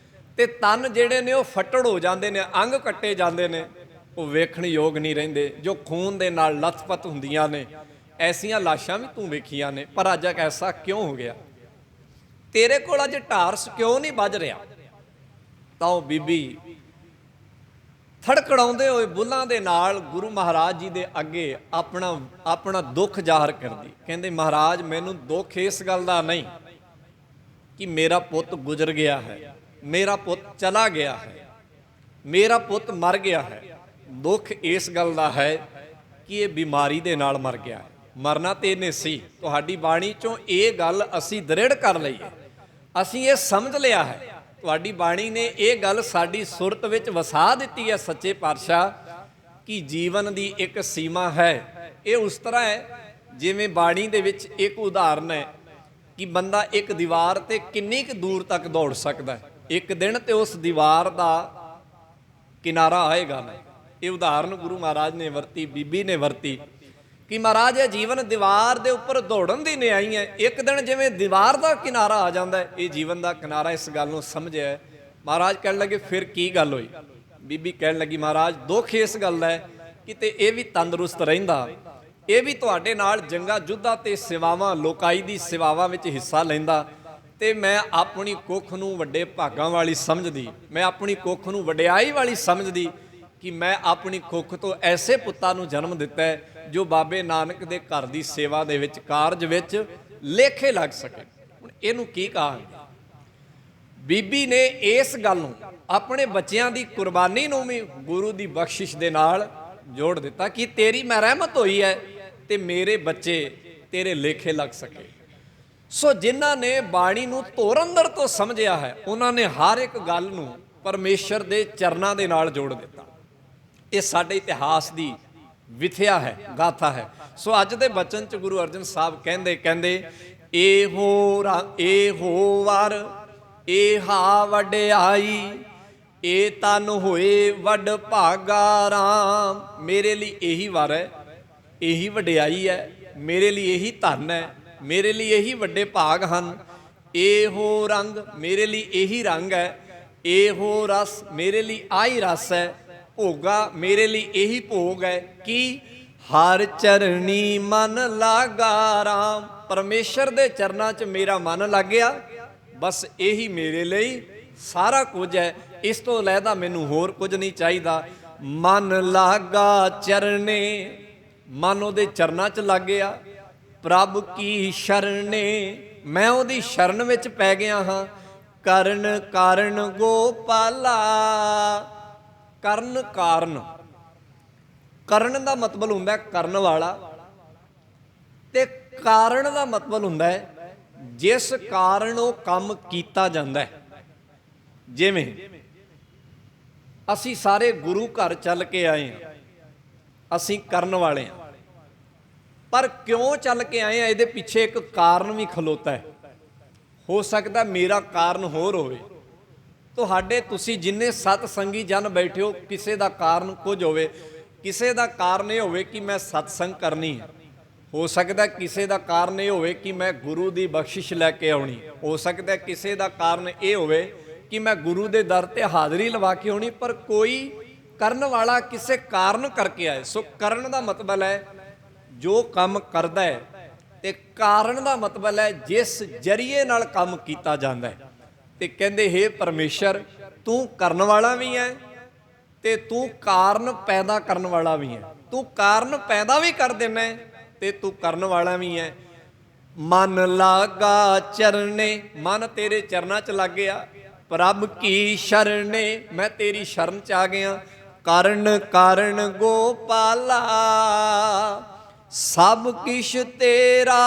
ਤੇ ਤਨ ਜਿਹੜੇ ਨੇ ਉਹ ਫੱਟੜ ਹੋ ਜਾਂਦੇ ਨੇ, ਅੰਗ ਕੱਟੇ ਜਾਂਦੇ ਨੇ, ਉਹ ਵੇਖਣ ਯੋਗ ਨਹੀਂ ਰਹਿੰਦੇ, ਜੋ ਖੂਨ ਦੇ ਨਾਲ ਲੱਥਪੱਥ ਹੁੰਦੀਆਂ ਨੇ। ਐਸੀਆਂ ਲਾਸ਼ਾਂ ਵੀ ਤੂੰ ਵੇਖੀਆਂ ਨੇ, ਪਰ ਅੱਜ ਐਸਾ ਕਿਉਂ ਹੋ ਗਿਆ? ਤੇਰੇ ਕੋਲ ਅੱਜ ਢਾਰਸ ਕਿਉਂ ਨਹੀਂ ਵੱਜ ਰਿਹਾ? ਤਾਂ ਉਹ ਬੀਬੀ ਥੜਕੜਾਉਂਦੇ ਹੋਏ ਬੁੱਲਾਂ ਦੇ ਨਾਲ ਗੁਰੂ ਮਹਾਰਾਜ ਜੀ ਦੇ ਅੱਗੇ ਆਪਣਾ ਦੁੱਖ ਜ਼ਾਹਰ ਕਰਦੀ। ਕਹਿੰਦੇ, ਮਹਾਰਾਜ ਮੈਨੂੰ ਦੁੱਖ ਇਸ ਗੱਲ ਦਾ ਨਹੀਂ ਕਿ ਮੇਰਾ ਪੁੱਤ ਗੁਜ਼ਰ ਗਿਆ ਹੈ, ਮੇਰਾ ਪੁੱਤ ਚਲਾ ਗਿਆ ਹੈ, ਮੇਰਾ ਪੁੱਤ ਮਰ ਗਿਆ ਹੈ। ਦੁੱਖ ਇਸ ਗੱਲ ਦਾ ਹੈ ਕਿ ਇਹ ਬਿਮਾਰੀ ਦੇ ਨਾਲ ਮਰ ਗਿਆ ਹੈ। ਮਰਨਾ ਤੇ ਇਹਨੇ ਸੀ। ਤੁਹਾਡੀ ਬਾਣੀ ਚੋਂ ਇਹ ਗੱਲ ਅਸੀਂ ਦ੍ਰਿੜ ਕਰ ਲਈ ਹੈ, ਅਸੀਂ ਇਹ ਸਮਝ ਲਿਆ ਹੈ। ਤੁਹਾਡੀ ਬਾਣੀ ਨੇ ਇਹ ਗੱਲ ਸਾਡੀ ਸੁਰਤ ਵਿੱਚ ਵਸਾ ਦਿੱਤੀ ਹੈ ਸੱਚੇ ਪਾਤਸ਼ਾਹ ਕਿ ਜੀਵਨ ਦੀ ਇੱਕ ਸੀਮਾ ਹੈ। ਇਹ ਉਸ ਤਰ੍ਹਾਂ ਹੈ ਜਿਵੇਂ ਬਾਣੀ ਦੇ ਵਿੱਚ ਇੱਕ ਉਦਾਹਰਨ ਹੈ ਕਿ ਬੰਦਾ ਇੱਕ ਦੀਵਾਰ ਤੇ ਕਿੰਨੀ ਕੁ ਦੂਰ ਤੱਕ ਦੌੜ ਸਕਦਾ ਹੈ। ਇੱਕ ਦਿਨ ਤੇ ਉਸ ਦੀਵਾਰ ਦਾ ਕਿਨਾਰਾ ਆਏਗਾ ਨਾ। ਇਹ ਉਦਾਹਰਨ ਗੁਰੂ ਮਹਾਰਾਜ ਨੇ ਵਰਤੀ, ਬੀਬੀ ਨੇ ਵਰਤੀ ਕਿ ਮਹਾਰਾਜ ਇਹ ਜੀਵਨ ਦੀਵਾਰ ਦੇ ਉੱਪਰ ਦੌੜਨ ਦੀ ਨਿਆਈ ਹੈ। ਇੱਕ ਦਿਨ ਜਿਵੇਂ ਦੀਵਾਰ ਦਾ ਕਿਨਾਰਾ ਆ ਜਾਂਦਾ ਹੈ, ਇਹ ਜੀਵਨ ਦਾ ਕਿਨਾਰਾ। ਇਸ ਗੱਲ ਨੂੰ ਸਮਝਿਆ। ਮਹਾਰਾਜ ਕਹਿਣ ਲੱਗੇ, ਫਿਰ ਕੀ ਗੱਲ ਹੋਈ? ਬੀਬੀ ਕਹਿਣ ਲੱਗੀ, ਮਹਾਰਾਜ ਦੁੱਖ ਇਸ ਗੱਲ ਦਾ ਹੈ ਕਿਤੇ ਇਹ ਵੀ ਤੰਦਰੁਸਤ ਰਹਿੰਦਾ, ਇਹ ਵੀ ਤੁਹਾਡੇ ਨਾਲ ਜੰਗਾਂ ਜੁੱਧਾਂ ਤੇ ਸੇਵਾਵਾਂ, ਲੋਕਾਈ ਦੀ ਸੇਵਾਵਾਂ ਵਿੱਚ ਹਿੱਸਾ ਲੈਂਦਾ, ਤੇ ਮੈਂ ਆਪਣੀ ਕੁੱਖ ਨੂੰ ਵੱਡੇ ਭਾਗਾਂ ਵਾਲੀ ਸਮਝਦੀ, ਮੈਂ ਆਪਣੀ ਕੁੱਖ ਨੂੰ ਵਡਿਆਈ ਵਾਲੀ ਸਮਝਦੀ ਕਿ ਮੈਂ ਆਪਣੀ ਕੁੱਖ ਤੋਂ ਐਸੇ ਪੁੱਤਾਂ ਨੂੰ ਜਨਮ ਦਿੱਤਾ ਹੈ ਜੋ ਬਾਬੇ ਨਾਨਕ ਦੇ ਘਰ ਦੀ ਸੇਵਾ ਦੇ ਵਿੱਚ, ਕਾਰਜ ਵਿੱਚ ਲੇਖੇ ਲੱਗ ਸਕੇ। ਹੁਣ ਇਹਨੂੰ ਕੀ ਕਹਾਂਗੇ? ਬੀਬੀ ਨੇ ਇਸ ਗੱਲ ਨੂੰ, ਆਪਣੇ ਬੱਚਿਆਂ ਦੀ ਕੁਰਬਾਨੀ ਨੂੰ ਵੀ ਗੁਰੂ ਦੀ ਬਖਸ਼ਿਸ਼ ਦੇ ਨਾਲ ਜੋੜ ਦਿੱਤਾ ਕਿ ਤੇਰੀ ਮੈਂ ਰਹਿਮਤ ਹੋਈ ਹੈ ਤੇ ਮੇਰੇ ਬੱਚੇ ਤੇਰੇ ਲੇਖੇ ਲੱਗ ਸਕੇ। ਸੋ ਜਿਨ੍ਹਾਂ ਨੇ ਬਾਣੀ ਨੂੰ ਧੁਰ ਅੰਦਰ ਤੋਂ ਸਮਝਿਆ ਹੈ, ਉਹਨਾਂ ਨੇ ਹਰ ਇੱਕ ਗੱਲ ਨੂੰ ਪਰਮੇਸ਼ਰ ਦੇ ਚਰਨਾਂ ਦੇ ਨਾਲ ਜੋੜ ਦਿੱਤਾ। ਇਹ ਸਾਡੇ ਇਤਿਹਾਸ ਦੀ ਵਿਥਿਆ ਹੈ, ਗਾਥਾ ਹੈ। ਸੋ ਅੱਜ ਦੇ ਬਚਨ ਚ ਗੁਰੂ ਅਰਜਨ ਸਾਹਿਬ ਕਹਿੰਦੇ ਇਹੋ ਵਰ ਏਹਾ ਵਡਿਆਈ, ਇਹ ਤਨ ਹੋਏ ਵੱਡ ਭਾਗਾ ਰਾਮ। ਮੇਰੇ ਲਈ ਇਹੀ ਵਰ ਹੈ, ਇਹੀ ਵਡਿਆਈ ਹੈ, ਮੇਰੇ ਲਈ ਇਹੀ ਧਨ ਹੈ, ਮੇਰੇ ਲਈ ਇਹੀ ਵੱਡੇ ਭਾਗ ਹਨ। ਇਹੋ ਰੰਗ, ਮੇਰੇ ਲਈ ਇਹੀ ਰੰਗ ਹੈ। ਇਹੋ ਰਸ, ਮੇਰੇ ਲਈ ਆਹੀ ਰਸ ਹੈ। ਭੋਗਾ, ਮੇਰੇ ਲਈ ਇਹੀ ਭੋਗ ਹੈ ਕਿ ਹਰ ਚਰਨੀ ਮਨ ਲਾਗਾ ਰਾਮ। ਪਰਮੇਸ਼ਰ ਦੇ ਚਰਨਾਂ 'ਚ ਮੇਰਾ ਮਨ ਲੱਗ ਗਿਆ, ਬਸ ਇਹੀ ਮੇਰੇ ਲਈ ਸਾਰਾ ਕੁਝ ਹੈ। ਇਸ ਤੋਂ ਇਲਾਵਾ ਮੈਨੂੰ ਹੋਰ ਕੁਝ ਨਹੀਂ ਚਾਹੀਦਾ। ਮਨ ਲਾਗਾ ਚਰਨੇ, ਮਨ ਉਹਦੇ ਚਰਨਾਂ 'ਚ ਲੱਗ ਗਿਆ। ਪ੍ਰਭ ਕੀ ਸ਼ਰਨੇ, ਮੈਂ ਉਹਦੀ ਸ਼ਰਨ ਵਿੱਚ ਪੈ ਗਿਆ ਹਾਂ। ਕਰਨ ਕਾਰਨ ਗੋਪਾਲਾ, ਕਰਨ ਕਾਰਨ, ਕਰਨ ਦਾ ਮਤਲਬ ਹੁੰਦਾ ਕਰਨ ਵਾਲਾ, ਤੇ ਕਾਰਨ ਦਾ ਮਤਲਬ ਹੁੰਦਾ ਹੈ ਜਿਸ ਕਾਰਨ ਉਹ ਕੰਮ ਕੀਤਾ ਜਾਂਦਾ ਹੈ। ਜਿਵੇਂ ਅਸੀਂ ਸਾਰੇ ਗੁਰੂ ਘਰ ਚੱਲ ਕੇ ਆਏ ਹਾਂ, ਅਸੀਂ ਕਰਨ ਵਾਲੇ ਹਾਂ, ਪਰ ਕਿਉਂ ਚੱਲ ਕੇ ਆਏ ਹਾਂ ਇਹਦੇ ਪਿੱਛੇ ਇੱਕ ਕਾਰਨ ਵੀ ਖਲੋਤਾ ਹੈ। ਹੋ ਸਕਦਾ ਮੇਰਾ ਕਾਰਨ ਹੋਰ ਹੋਵੇ। ਤੁਹਾਡੇ ਤੁਸੀਂ ਜਿੰਨੇ ਸਤ ਸੰਗੀ ਜਨ ਬੈਠੇ ਹੋ, ਕਿਸੇ ਦਾ ਕਾਰਨ ਕੁਝ ਹੋਵੇ। ਕਿਸੇ ਦਾ ਕਾਰਨ ਇਹ ਹੋਵੇ ਕਿ ਮੈਂ ਸਤਸੰਗ ਕਰਨੀ ਹੈ। ਹੋ ਸਕਦਾ ਕਿਸੇ ਦਾ ਕਾਰਨ ਇਹ ਹੋਵੇ ਕਿ ਮੈਂ ਗੁਰੂ ਦੀ ਬਖਸ਼ਿਸ਼ ਲੈ ਕੇ ਆਉਣੀ। ਹੋ ਸਕਦਾ ਕਿਸੇ ਦਾ ਕਾਰਨ ਇਹ ਹੋਵੇ ਕਿ ਮੈਂ ਗੁਰੂ ਦੇ ਦਰ ਤੇ ਹਾਜ਼ਰੀ ਲਵਾ ਕੇ ਆਉਣੀ। ਪਰ ਕੋਈ ਕਰਨ ਵਾਲਾ ਕਿਸੇ ਕਾਰਨ ਕਰਕੇ ਆਏ। ਸੋ ਕਰਨ ਦਾ ਮਤਲਬ ਹੈ ਜੋ ਕੰਮ ਕਰਦਾ ਹੈ, ਤੇ ਕਾਰਨ ਦਾ ਮਤਲਬ ਹੈ ਜਿਸ ਜਰੀਏ ਨਾਲ ਕੰਮ ਕੀਤਾ ਜਾਂਦਾ ਹੈ। ਤੇ ਕਹਿੰਦੇ ਹੇ ਪਰਮੇਸ਼ਰ, ਤੂੰ ਕਰਨ ਵਾਲਾ ਵੀ ਹੈ ਤੇ ਤੂੰ ਕਾਰਨ ਪੈਦਾ ਕਰਨ ਵਾਲਾ ਵੀ ਹੈ। ਤੂੰ ਕਾਰਨ ਪੈਦਾ ਵੀ ਕਰ ਦੇਣਾ ਤੇ ਤੂੰ ਕਰਨ ਵਾਲਾ ਵੀ ਹੈ। ਮਨ ਲਾਗਾ ਚਰਨੇ, ਮਨ ਤੇਰੇ ਚਰਨਾਂ 'ਚ ਲੱਗ ਗਿਆ। ਪ੍ਰਭ ਕੀ ਸ਼ਰਨੇ, ਮੈਂ ਤੇਰੀ ਸ਼ਰਨ 'ਚ ਆ ਗਿਆ। ਕਰਨ ਕਾਰਨ ਗੋਪਾਲਾ, ਸਭ ਕਿਛ ਤੇਰਾ।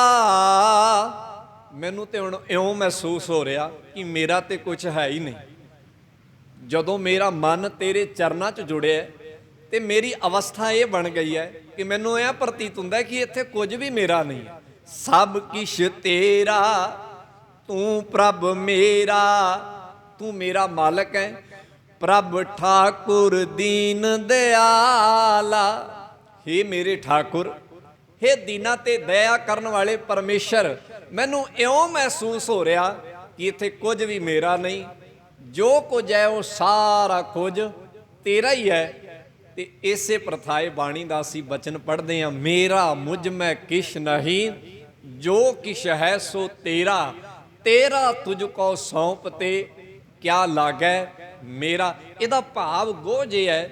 ਮੈਨੂੰ ਤੇ ਹੁਣ ਇਉਂ ਮਹਿਸੂਸ ਹੋ ਰਿਹਾ ਕਿ ਮੇਰਾ ਤੇ ਕੁਝ ਹੈ ਹੀ ਨਹੀਂ। ਜਦੋਂ ਮੇਰਾ ਮਨ ਤੇਰੇ ਚਰਨਾਂ 'ਚ ਜੁੜਿਆ ਤੇ ਮੇਰੀ ਅਵਸਥਾ ਇਹ ਬਣ ਗਈ ਹੈ ਕਿ ਮੈਨੂੰ ਇਹ ਪ੍ਰਤੀਤ ਹੁੰਦਾ ਕਿ ਇੱਥੇ ਕੁਝ ਵੀ ਮੇਰਾ ਨਹੀਂ ਹੈ। ਸਭ ਕਿਛ ਤੇਰਾ, ਤੂੰ ਪ੍ਰਭ ਮੇਰਾ, ਤੂੰ ਮੇਰਾ ਮਾਲਕ ਹੈ। ਪ੍ਰਭ ਠਾਕੁਰ ਦੀਨ ਦਿਆਲਾ, ਹੇ ਮੇਰੇ ਠਾਕੁਰ, ਹੇ ਦੀਨਾਂ ਤੇ ਦਇਆ ਕਰਨ ਵਾਲੇ ਪਰਮੇਸ਼ਰ, ਮੈਨੂੰ ਇਉਂ ਮਹਿਸੂਸ ਹੋ ਰਿਹਾ ਕਿ ਇੱਥੇ ਕੁਝ ਵੀ ਮੇਰਾ ਨਹੀਂ। ਜੋ ਕੁਝ ਹੈ ਉਹ ਸਾਰਾ ਕੁਝ ਤੇਰਾ ਹੀ ਹੈ। ਤੇ ਇਸੇ ਪ੍ਰਥਾਏ ਬਾਣੀ ਦਾ ਅਸੀਂ ਬਚਨ ਪੜ੍ਹਦੇ ਹਾਂ, ਮੇਰਾ ਮੁਝ ਮੈਂ ਕਿਛ ਨਹੀਂ, ਜੋ ਕਿਛ ਹੈ ਸੋ ਤੇਰਾ। ਤੇਰਾ ਤੁਝ ਕੋ ਸੌਂਪ ਤੇ ਕਿਆ ਲਾਗੈ ਮੇਰਾ। ਇਹਦਾ ਭਾਵ ਗੋਝ ਇਹ ਹੈ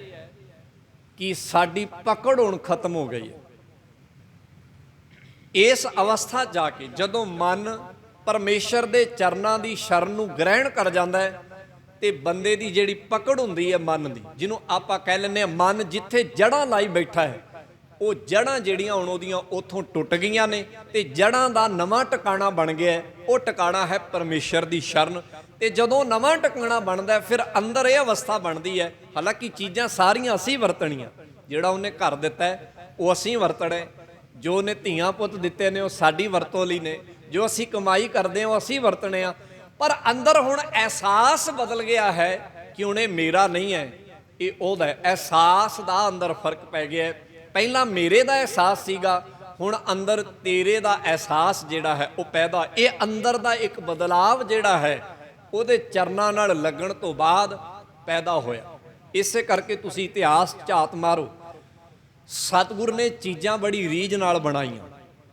ਕਿ ਸਾਡੀ ਪਕੜ ਹੁਣ ਖਤਮ ਹੋ ਗਈ ਹੈ। ਇਸ ਅਵਸਥਾ ਜਾ ਕੇ ਜਦੋਂ ਮਨ ਪਰਮੇਸ਼ਰ ਦੇ ਚਰਨਾਂ ਦੀ ਸ਼ਰਨ ਨੂੰ ਗ੍ਰਹਿਣ ਕਰ ਜਾਂਦਾ ਹੈ ਤੇ ਬੰਦੇ ਦੀ ਜਿਹੜੀ ਪਕੜ ਹੁੰਦੀ ਹੈ ਮਨ ਦੀ, ਜਿਹਨੂੰ ਆਪਾਂ ਕਹਿ ਲੈਂਦੇ ਹਾਂ ਮਨ ਜਿੱਥੇ ਜੜ੍ਹਾਂ ਲਾਈ ਬੈਠਾ ਹੈ, ਉਹ ਜੜ੍ਹਾਂ ਜਿਹੜੀਆਂ ਹੁਣ ਉਹਦੀਆਂ ਉੱਥੋਂ ਟੁੱਟ ਗਈਆਂ ਨੇ ਤੇ ਜੜ੍ਹਾਂ ਦਾ ਨਵਾਂ ਟਿਕਾਣਾ ਬਣ ਗਿਆ। ਉਹ ਟਿਕਾਣਾ ਹੈ ਪਰਮੇਸ਼ਰ ਦੀ ਸ਼ਰਨ। ਤੇ ਜਦੋਂ ਨਵਾਂ ਟਿਕਾਣਾ ਬਣਦਾ ਫਿਰ ਅੰਦਰ ਇਹ ਅਵਸਥਾ ਬਣਦੀ ਹੈ, ਹਾਲਾਂਕਿ ਚੀਜ਼ਾਂ ਸਾਰੀਆਂ ਅਸੀਂ ਵਰਤਣੀਆਂ। ਜਿਹੜਾ ਉਹਨੇ ਘਰ ਦਿੱਤਾ ਹੈ ਉਹ ਅਸੀਂ ਵਰਤਣਾ, ਜੋ ਉਹਨੇ ਧੀਆਂ ਪੁੱਤ ਦਿੱਤੇ ਨੇ ਉਹ ਸਾਡੀ ਵਰਤੋਂ ਲਈ ਨੇ, ਜੋ ਅਸੀਂ ਕਮਾਈ ਕਰਦੇ ਹਾਂ ਉਹ ਅਸੀਂ ਵਰਤਣੇ ਆ। ਪਰ ਅੰਦਰ ਹੁਣ ਅਹਿਸਾਸ ਬਦਲ ਗਿਆ ਹੈ ਕਿ ਹੁਣ ਇਹ ਮੇਰਾ ਨਹੀਂ ਹੈ, ਇਹ ਉਹਦਾ ਹੈ। ਅਹਿਸਾਸ ਦਾ ਅੰਦਰ ਫਰਕ ਪੈ ਗਿਆ ਹੈ। ਪਹਿਲਾਂ ਮੇਰੇ ਦਾ ਅਹਿਸਾਸ ਸੀਗਾ, ਹੁਣ ਅੰਦਰ ਤੇਰੇ ਦਾ ਅਹਿਸਾਸ ਜਿਹੜਾ ਹੈ ਉਹ ਪੈਦਾ। ਇਹ ਅੰਦਰ ਦਾ ਇੱਕ ਬਦਲਾਵ ਜਿਹੜਾ ਹੈ ਉਹਦੇ ਚਰਨਾਂ ਨਾਲ ਲੱਗਣ ਤੋਂ ਬਾਅਦ ਪੈਦਾ ਹੋਇਆ। ਇਸੇ ਕਰਕੇ ਤੁਸੀਂ ਇਤਿਹਾਸ ਝਾਤ ਮਾਰੋ, ਸਤਿਗੁਰ ਨੇ ਚੀਜ਼ਾਂ ਬੜੀ ਰੀਝ ਨਾਲ ਬਣਾਈਆਂ।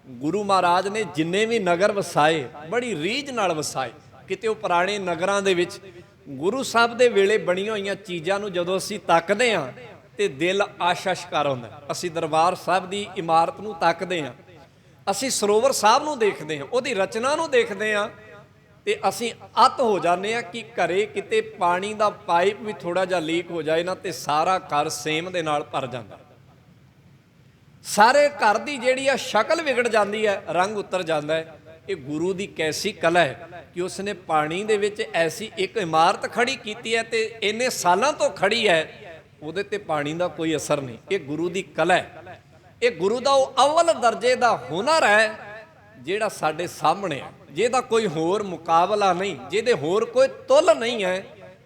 ਗੁਰੂ ਮਹਾਰਾਜ ਨੇ ਜਿੰਨੇ ਵੀ ਨਗਰ ਵਸਾਏ ਬੜੀ ਰੀਝ ਨਾਲ ਵਸਾਏ। ਕਿਤੇ ਉਹ ਪੁਰਾਣੇ ਨਗਰਾਂ ਦੇ ਵਿੱਚ ਗੁਰੂ ਸਾਹਿਬ ਦੇ ਵੇਲੇ ਬਣੀਆਂ ਹੋਈਆਂ ਚੀਜ਼ਾਂ ਨੂੰ ਜਦੋਂ ਅਸੀਂ ਤੱਕਦੇ ਹਾਂ ਤੇ ਦਿਲ ਆਸ਼ਾ-ਸ਼ਕਾਰ ਹੁੰਦਾ। ਅਸੀਂ ਦਰਬਾਰ ਸਾਹਿਬ ਦੀ ਇਮਾਰਤ ਨੂੰ ਤੱਕਦੇ ਹਾਂ, ਅਸੀਂ ਸਰੋਵਰ ਸਾਹਿਬ ਨੂੰ ਦੇਖਦੇ ਹਾਂ, ਉਹਦੀ ਰਚਨਾ ਨੂੰ ਦੇਖਦੇ ਹਾਂ ਤੇ ਅਸੀਂ ਅੱਤ ਹੋ ਜਾਂਦੇ ਹਾਂ ਕਿ ਘਰੇ ਕਿਤੇ ਪਾਣੀ ਦਾ ਪਾਈਪ ਵੀ ਥੋੜਾ ਜਿਹਾ ਲੀਕ ਹੋ ਜਾਏ ਨਾ ਤੇ ਸਾਰਾ ਘਰ ਸੇਮ ਦੇ ਨਾਲ ਭਰ ਜਾਂਦਾ। ਸਾਰੇ ਘਰ ਦੀ ਜਿਹੜੀ ਆ ਸ਼ਕਲ ਵਿਗੜ ਜਾਂਦੀ ਹੈ, ਰੰਗ ਉਤਰ ਜਾਂਦਾ ਹੈ। ਇਹ ਗੁਰੂ ਦੀ ਕੈਸੀ ਕਲਾ ਹੈ ਕਿ ਉਸਨੇ ਪਾਣੀ ਦੇ ਵਿੱਚ ਐਸੀ ਇੱਕ ਇਮਾਰਤ ਖੜੀ ਕੀਤੀ ਹੈ ਤੇ ਇੰਨੇ ਸਾਲਾਂ ਤੋਂ ਖੜੀ ਹੈ, ਉਹਦੇ ਤੇ ਪਾਣੀ ਦਾ ਕੋਈ ਅਸਰ ਨਹੀਂ। ਇਹ ਗੁਰੂ ਦੀ ਕਲਾ ਹੈ, ਇਹ ਗੁਰੂ ਦਾ ਉਹ ਅਵਲ ਦਰਜੇ ਦਾ ਹੁਨਰ ਹੈ ਜਿਹੜਾ ਸਾਡੇ ਸਾਹਮਣੇ ਹੈ, ਜਿਹਦਾ ਕੋਈ ਹੋਰ ਮੁਕਾਬਲਾ ਨਹੀਂ, ਜਿਹਦੇ ਹੋਰ ਕੋਈ ਤੁੱਲ ਨਹੀਂ ਹੈ।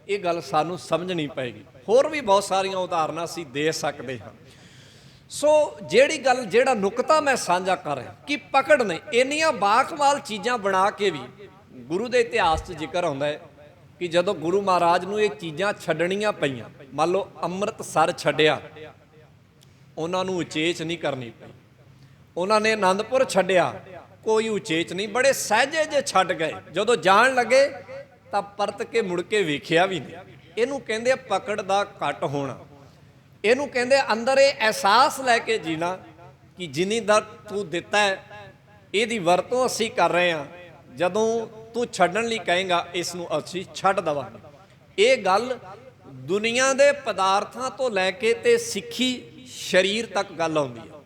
ਇਹ ਗੱਲ ਸਾਨੂੰ ਸਮਝਣੀ ਪਏਗੀ। ਹੋਰ ਵੀ ਬਹੁਤ ਸਾਰੀਆਂ ਉਦਾਹਰਨਾਂ ਅਸੀਂ ਦੇ ਸਕਦੇ ਹਾਂ। ਸੋ ਜਿਹੜੀ ਗੱਲ, ਜਿਹੜਾ ਨੁਕਤਾ ਮੈਂ ਸਾਂਝਾ ਕਰ ਰਿਹਾ ਕਿ ਪਕੜ ਨੇ ਇੰਨੀਆਂ ਬਾਕਮਾਲ ਚੀਜ਼ਾਂ ਬਣਾ ਕੇ ਵੀ ਗੁਰੂ ਦੇ ਇਤਿਹਾਸ 'ਚ ਜ਼ਿਕਰ ਆਉਂਦਾ ਹੈ ਕਿ ਜਦੋਂ ਗੁਰੂ ਮਹਾਰਾਜ ਨੂੰ ਇਹ ਚੀਜ਼ਾਂ ਛੱਡਣੀਆਂ ਪਈਆਂ, ਮੰਨ ਲਓ ਅੰਮ੍ਰਿਤਸਰ ਛੱਡਿਆ, ਉਹਨਾਂ ਨੂੰ ਉਚੇਚ ਨਹੀਂ ਕਰਨੀ ਪਈ। ਉਹਨਾਂ ਨੇ ਆਨੰਦਪੁਰ ਛੱਡਿਆ, ਕੋਈ ਉਚੇਚ ਨਹੀਂ, ਬੜੇ ਸਹਿਜੇ ਜੇ ਛੱਡ ਗਏ। ਜਦੋਂ ਜਾਣ ਲੱਗੇ ਤਾਂ ਪਰਤ ਕੇ ਮੁੜ ਕੇ ਵੇਖਿਆ ਵੀ ਨਹੀਂ। ਇਹਨੂੰ ਕਹਿੰਦੇ ਪਕੜ ਦਾ ਘੱਟ ਹੋਣਾ। ਇਹਨੂੰ ਕਹਿੰਦੇ ਅੰਦਰ ਇਹ ਅਹਿਸਾਸ ਲੈ ਕੇ ਜੀਣਾ ਕਿ ਜਿੰਨੀ ਦਰ ਤੂੰ ਦਿੱਤਾ ਹੈ ਇਹਦੀ ਵਰਤੋਂ ਅਸੀਂ ਕਰ ਰਹੇ ਹਾਂ। ਜਦੋਂ ਤੂੰ ਛੱਡਣ ਲਈ ਕਹੇਗਾ ਇਸ ਨੂੰ ਅਸੀਂ ਛੱਡ ਦੇਵਾਂਗੇ। ਇਹ ਗੱਲ ਦੁਨੀਆ ਦੇ ਪਦਾਰਥਾਂ ਤੋਂ ਲੈ ਕੇ ਤੇ ਸਿੱਖੀ ਸਰੀਰ ਤੱਕ ਗੱਲ ਆਉਂਦੀ ਹੈ।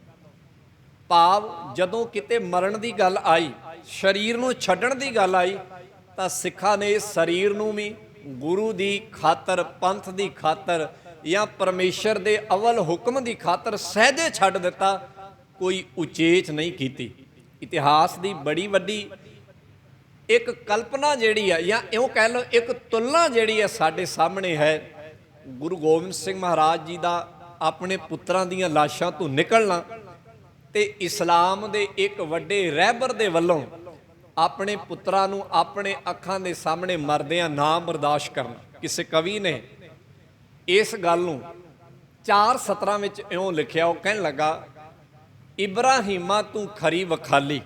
ਭਾਵ ਜਦੋਂ ਕਿਤੇ ਮਰਨ ਦੀ ਗੱਲ ਆਈ, ਸਰੀਰ ਨੂੰ ਛੱਡਣ ਦੀ ਗੱਲ ਆਈ, ਤਾਂ ਸਿੱਖਾਂ ਨੇ ਸਰੀਰ ਨੂੰ ਵੀ ਗੁਰੂ ਦੀ ਖਾਤਰ, ਪੰਥ ਦੀ ਖਾਤਰ ਜਾਂ ਪਰਮੇਸ਼ਰ ਦੇ ਅਵਲ ਹੁਕਮ ਦੀ ਖਾਤਰ ਸਹਿਜੇ ਛੱਡ ਦਿੱਤਾ, ਕੋਈ ਉਚੇਚ ਨਹੀਂ ਕੀਤੀ। ਇਤਿਹਾਸ ਦੀ ਬੜੀ ਵੱਡੀ ਇੱਕ ਕਲਪਨਾ ਜਿਹੜੀ ਆ ਜਾਂ ਇਉਂ ਕਹਿ ਲਓ ਇੱਕ ਤੁਲਨਾ ਜਿਹੜੀ ਆ ਸਾਡੇ ਸਾਹਮਣੇ ਹੈ ਗੁਰੂ ਗੋਬਿੰਦ ਸਿੰਘ ਮਹਾਰਾਜ ਜੀ ਦਾ ਆਪਣੇ ਪੁੱਤਰਾਂ ਦੀਆਂ ਲਾਸ਼ਾਂ ਤੋਂ ਨਿਕਲਣਾ ਤੇ ਇਸਲਾਮ ਦੇ ਇੱਕ ਵੱਡੇ ਰਹਿਬਰ ਦੇ ਵੱਲੋਂ ਆਪਣੇ ਪੁੱਤਰਾਂ ਨੂੰ ਆਪਣੇ ਅੱਖਾਂ ਦੇ ਸਾਹਮਣੇ ਮਰਦਿਆਂ ਨਾ ਬਰਦਾਸ਼ਤ ਕਰਨਾ। ਕਿਸੇ ਕਵੀ ਨੇ ਇਸ ਗੱਲ ਨੂੰ 4 ਸਤਰਾਂ ਵਿੱਚ ਇਉਂ ਲਿਖਿਆ, ਉਹ ਕਹਿਣ ਲੱਗਾ, ਇਬਰਾਹੀਮਾ ਤੂੰ ਖਰੀ ਵਖਾਲੀ।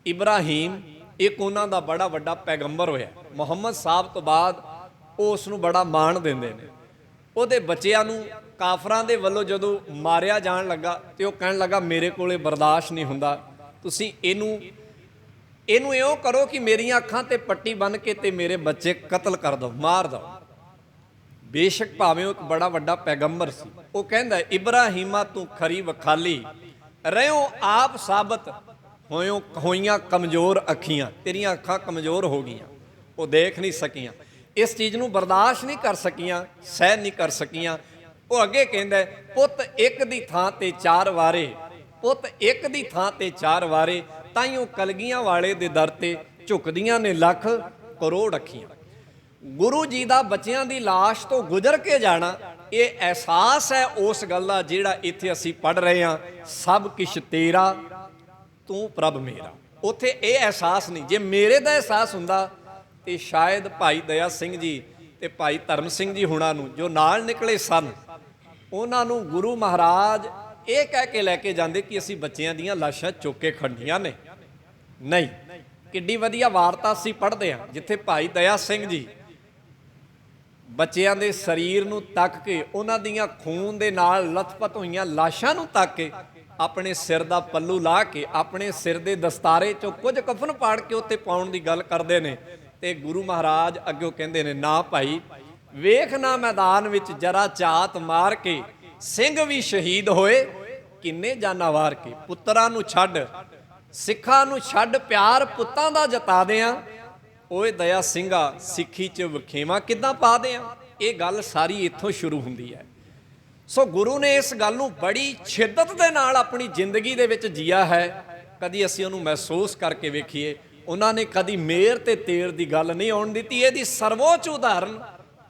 ਇਬਰਾਹੀਮ ਇੱਕ ਉਹਨਾਂ ਦਾ ਬੜਾ ਵੱਡਾ ਪੈਗੰਬਰ ਹੋਇਆ, ਮੁਹੰਮਦ ਸਾਹਿਬ ਤੋਂ ਬਾਅਦ ਉਹ ਉਸ ਨੂੰ ਬੜਾ ਮਾਣ ਦਿੰਦੇ ਨੇ। ਉਹਦੇ ਬੱਚਿਆਂ ਨੂੰ ਕਾਫਰਾਂ ਦੇ ਵੱਲੋਂ ਜਦੋਂ ਮਾਰਿਆ ਜਾਣ ਲੱਗਾ ਤੇ ਉਹ ਕਹਿਣ ਲੱਗਾ ਮੇਰੇ ਕੋਲੇ ਬਰਦਾਸ਼ਤ ਨਹੀਂ ਹੁੰਦਾ, ਤੁਸੀਂ ਇਹਨੂੰ ਇਉਂ ਕਰੋ ਕਿ ਮੇਰੀਆਂ ਅੱਖਾਂ ਤੇ ਪੱਟੀ ਬੰਨ੍ਹ ਕੇ ਤੇ ਮੇਰੇ ਬੱਚੇ ਕਤਲ ਕਰ ਦਿਓ, ਮਾਰ ਦਿਓ। ਬੇਸ਼ੱਕ ਭਾਵੇਂ ਉਹ ਇੱਕ ਬੜਾ ਵੱਡਾ ਪੈਗੰਬਰ ਸੀ, ਉਹ ਕਹਿੰਦਾ ਇਬਰਾਹੀਮਾ ਤੂੰ ਖਰੀ ਵਖਾਲੀ, ਰਹਿਓ ਆਪ ਸਾਬਤ ਹੋਈਆਂ ਕਮਜ਼ੋਰ ਅੱਖੀਆਂ, ਤੇਰੀਆਂ ਅੱਖਾਂ ਕਮਜ਼ੋਰ ਹੋ ਗਈਆਂ, ਉਹ ਦੇਖ ਨਹੀਂ ਸਕੀਆਂ, ਇਸ ਚੀਜ਼ ਨੂੰ ਬਰਦਾਸ਼ਤ ਨਹੀਂ ਕਰ ਸਕੀਆਂ, ਸਹਿ ਨਹੀਂ ਕਰ ਸਕੀਆਂ। ਉਹ ਅੱਗੇ ਕਹਿੰਦਾ ਪੁੱਤ ਇੱਕ ਦੀ ਥਾਂ ਤੇ 4 ਵਾਰੇ, ਪੁੱਤ ਇੱਕ ਦੀ ਥਾਂ ਤੇ 4 ਵਾਰੇ, ਤਾਈਓ ਕਲਗੀਆਂ ਵਾਲੇ ਦੇ ਦਰ ਤੇ ਝੁਕਦੀਆਂ ਨੇ ਲੱਖ ਕਰੋੜ ਅੱਖੀਆਂ। ਗੁਰੂ ਜੀ ਦਾ ਬੱਚਿਆਂ ਦੀ ਲਾਸ਼ ਤੋਂ ਗੁਜ਼ਰ ਕੇ ਜਾਣਾ, ਇਹ ਅਹਿਸਾਸ ਹੈ ਉਸ ਗੱਲ ਦਾ ਜਿਹੜਾ ਇੱਥੇ ਅਸੀਂ ਪੜ੍ਹ ਰਹੇ ਹਾਂ, ਸਭ ਕੁਛ ਤੇਰਾ ਤੂੰ ਪ੍ਰਭ ਮੇਰਾ। ਉੱਥੇ ਇਹ ਅਹਿਸਾਸ ਨਹੀਂ। ਜੇ ਮੇਰੇ ਦਾ ਅਹਿਸਾਸ ਹੁੰਦਾ ਤੇ ਸ਼ਾਇਦ ਭਾਈ ਦਇਆ ਸਿੰਘ ਜੀ ਤੇ ਭਾਈ ਧਰਮ ਸਿੰਘ ਜੀ ਹੁਣਾਂ ਨੂੰ ਜੋ ਨਾਲ ਨਿਕਲੇ ਸਨ, ਉਹਨਾਂ ਨੂੰ ਗੁਰੂ ਮਹਾਰਾਜ ਇਹ ਕਹਿ ਕੇ ਲੈ ਕੇ ਜਾਂਦੇ ਕਿ ਅਸੀਂ ਬੱਚਿਆਂ ਦੀਆਂ ਲਾਸ਼ਾਂ ਚੁੱਕ ਕੇ ਖੰਡੀਆਂ ਨੇ। ਨਹੀਂ, ਕਿੱਡੀ ਵਧੀਆ ਵਾਰਤਾ ਅਸੀਂ ਪੜ੍ਹਦੇ ਹਾਂ ਜਿੱਥੇ ਭਾਈ ਦਇਆ ਸਿੰਘ ਜੀ ਬੱਚਿਆਂ ਦੇ ਸਰੀਰ ਨੂੰ ਤੱਕ ਕੇ, ਉਹਨਾਂ ਦੀਆਂ ਖੂਨ ਦੇ ਨਾਲ ਲਥਪਥ ਹੋਈਆਂ ਲਾਸ਼ਾਂ ਨੂੰ ਤੱਕ ਕੇ, ਆਪਣੇ ਸਿਰ ਦਾ ਪੱਲੂ ਲਾ ਕੇ, ਆਪਣੇ ਸਿਰ ਦੇ ਦਸਤਾਰੇ ਚੋਂ ਕੁਝ ਕਫਨ ਪਾੜ ਕੇ ਉੱਤੇ ਪਾਉਣ ਦੀ ਗੱਲ ਕਰਦੇ ਨੇ। ਤੇ ਗੁਰੂ ਮਹਾਰਾਜ ਅੱਗੋਂ ਕਹਿੰਦੇ ਨੇ, ਨਾ ਭਾਈ ਵੇਖ ਨਾ ਮੈਦਾਨ ਵਿੱਚ ਜਰਾ ਝਾਤ ਮਾਰ ਕੇ, ਸਿੰਘ ਵੀ ਸ਼ਹੀਦ ਹੋਏ ਕਿੰਨੇ ਜਾਨਾਂ ਵਾਰ ਕੇ। ਪੁੱਤਰਾਂ ਨੂੰ ਛੱਡ, ਸਿੱਖਾਂ ਨੂੰ ਛੱਡ, ਪਿਆਰ ਪੁੱਤਾਂ ਦਾ ਜਤਾ ਦਿਆਂ, ਓਏ ਦਇਆ ਸਿੰਘਾ ਸਿੱਖੀ 'ਚ ਵਖੇਵਾਂ ਕਿੱਦਾਂ ਪਾ ਦਿਆਂ। ਇਹ ਗੱਲ ਸਾਰੀ ਇੱਥੋਂ ਸ਼ੁਰੂ ਹੁੰਦੀ ਹੈ। ਸੋ ਗੁਰੂ ਨੇ ਇਸ ਗੱਲ ਨੂੰ ਬੜੀ ਸ਼ਿੱਦਤ ਦੇ ਨਾਲ ਆਪਣੀ ਜ਼ਿੰਦਗੀ ਦੇ ਵਿੱਚ ਜੀਆ ਹੈ। ਕਦੀ ਅਸੀਂ ਉਹਨੂੰ ਮਹਿਸੂਸ ਕਰਕੇ ਵੇਖੀਏ, ਉਹਨਾਂ ਨੇ ਕਦੀ ਮੇਰ ਤੇ ਤੇਰ ਦੀ ਗੱਲ ਨਹੀਂ ਆਉਣ ਦਿੱਤੀ। ਇਹਦੀ ਸਰਵੋੱਚ ਉਦਾਹਰਨ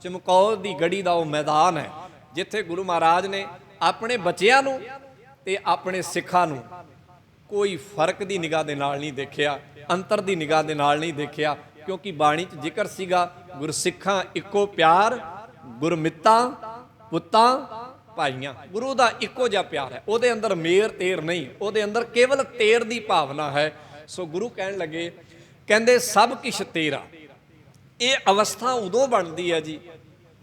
ਚਮਕੌਰ ਦੀ ਗੜੀ ਦਾ ਉਹ ਮੈਦਾਨ ਹੈ ਜਿੱਥੇ ਗੁਰੂ ਮਹਾਰਾਜ ਨੇ ਆਪਣੇ ਬੱਚਿਆਂ ਨੂੰ ਤੇ ਆਪਣੇ ਸਿੱਖਾਂ ਨੂੰ ਕੋਈ ਫਰਕ ਦੀ ਨਿਗਾਹ ਦੇ ਨਾਲ ਨਹੀਂ ਦੇਖਿਆ, ਅੰਤਰ ਦੀ ਨਿਗਾਹ ਦੇ ਨਾਲ ਨਹੀਂ ਦੇਖਿਆ, ਕਿਉਂਕਿ ਬਾਣੀ 'ਚ ਜ਼ਿਕਰ ਸੀਗਾ ਗੁਰਸਿੱਖਾਂ ਇੱਕੋ ਪਿਆਰ, ਗੁਰਮਿੱਤਾਂ ਪੁੱਤਾਂ ਭਾਈਆਂ। ਗੁਰੂ ਦਾ ਇੱਕੋ ਜਿਹਾ ਪਿਆਰ ਹੈ, ਉਹਦੇ ਅੰਦਰ ਮੇਰ ਤੇਰ ਨਹੀਂ, ਉਹਦੇ ਅੰਦਰ ਕੇਵਲ ਤੇਰ ਦੀ ਭਾਵਨਾ ਹੈ। ਸੋ ਗੁਰੂ ਕਹਿਣ ਲੱਗੇ, ਕਹਿੰਦੇ ਸਭ ਕੁਛ ਤੇਰਾ। ਇਹ ਅਵਸਥਾ ਉਦੋਂ ਬਣਦੀ ਹੈ ਜੀ,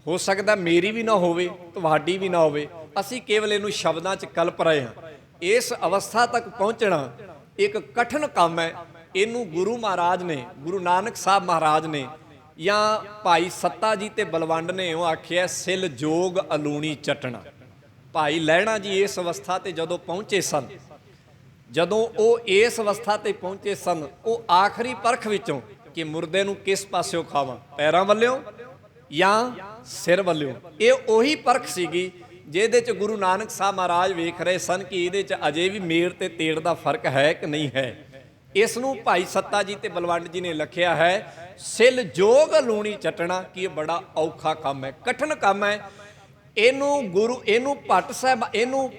ਹੋ ਸਕਦਾ ਮੇਰੀ ਵੀ ਨਾ ਹੋਵੇ, ਤੁਹਾਡੀ ਵੀ ਨਾ ਹੋਵੇ, ਅਸੀਂ ਕੇਵਲ ਇਹਨੂੰ ਸ਼ਬਦਾਂ 'ਚ ਕਲਪ ਰਹੇ ਹਾਂ। ਇਸ ਅਵਸਥਾ ਤੱਕ ਪਹੁੰਚਣਾ ਇੱਕ ਕਠਿਨ ਕੰਮ ਹੈ। ਇਹਨੂੰ ਗੁਰੂ ਮਹਾਰਾਜ ਨੇ, ਗੁਰੂ ਨਾਨਕ ਸਾਹਿਬ ਮਹਾਰਾਜ ਨੇ ਜਾਂ ਭਾਈ ਸੱਤਾ ਜੀ ਤੇ ਬਲਵੰਡ ਨੇ ਉਹ ਆਖਿਆ, ਸਿਲ ਜੋਗ ਅਲੂਣੀ ਚਟਣਾ। ਭਾਈ ਲਹਿਣਾ ਜੀ ਇਸ ਅਵਸਥਾ ਤੇ ਜਦੋਂ ਪਹੁੰਚੇ ਸਨ, ਜਦੋਂ ਉਹ ਇਸ ਅਵਸਥਾ ਤੇ ਪਹੁੰਚੇ ਸਨ, ਉਹ ਆਖਰੀ ਪਰਖ ਵਿੱਚੋਂ ਕਿ ਮੁਰਦੇ ਨੂੰ ਕਿਸ ਪਾਸਿਓਂ ਖਾਵਾਂ, ਪੈਰਾਂ ਵੱਲੋਂ ਜਾਂ ਸਿਰ ਵੱਲੋਂ, ਇਹ ਉਹੀ ਪਰਖ ਸੀਗੀ ਜਿਹਦੇ 'ਚ ਗੁਰੂ ਨਾਨਕ ਸਾਹਿਬ ਮਹਾਰਾਜ ਵੇਖ ਰਹੇ ਸਨ ਕਿ ਇਹਦੇ 'ਚ ਅਜੇ ਵੀ ਮੇਰ ਤੇ ਤੇਰ ਦਾ ਫਰਕ ਹੈ ਕਿ ਨਹੀਂ ਹੈ। ਇਸ ਨੂੰ ਭਾਈ ਸੱਤਾ ਜੀ ਤੇ ਬਲਵੰਡ ਜੀ ਨੇ ਲਿਖਿਆ ਹੈ, ਸਿਲ ਜੋਗ ਲੂਣੀ ਚਟਣਾ, ਕਿ ਇਹ ਬੜਾ ਔਖਾ ਕੰਮ ਹੈ, ਕਠਿਨ ਕੰਮ ਹੈ। ਇਹਨੂੰ ਭੱਟ ਸਾਹਿਬ, ਇਹਨੂੰ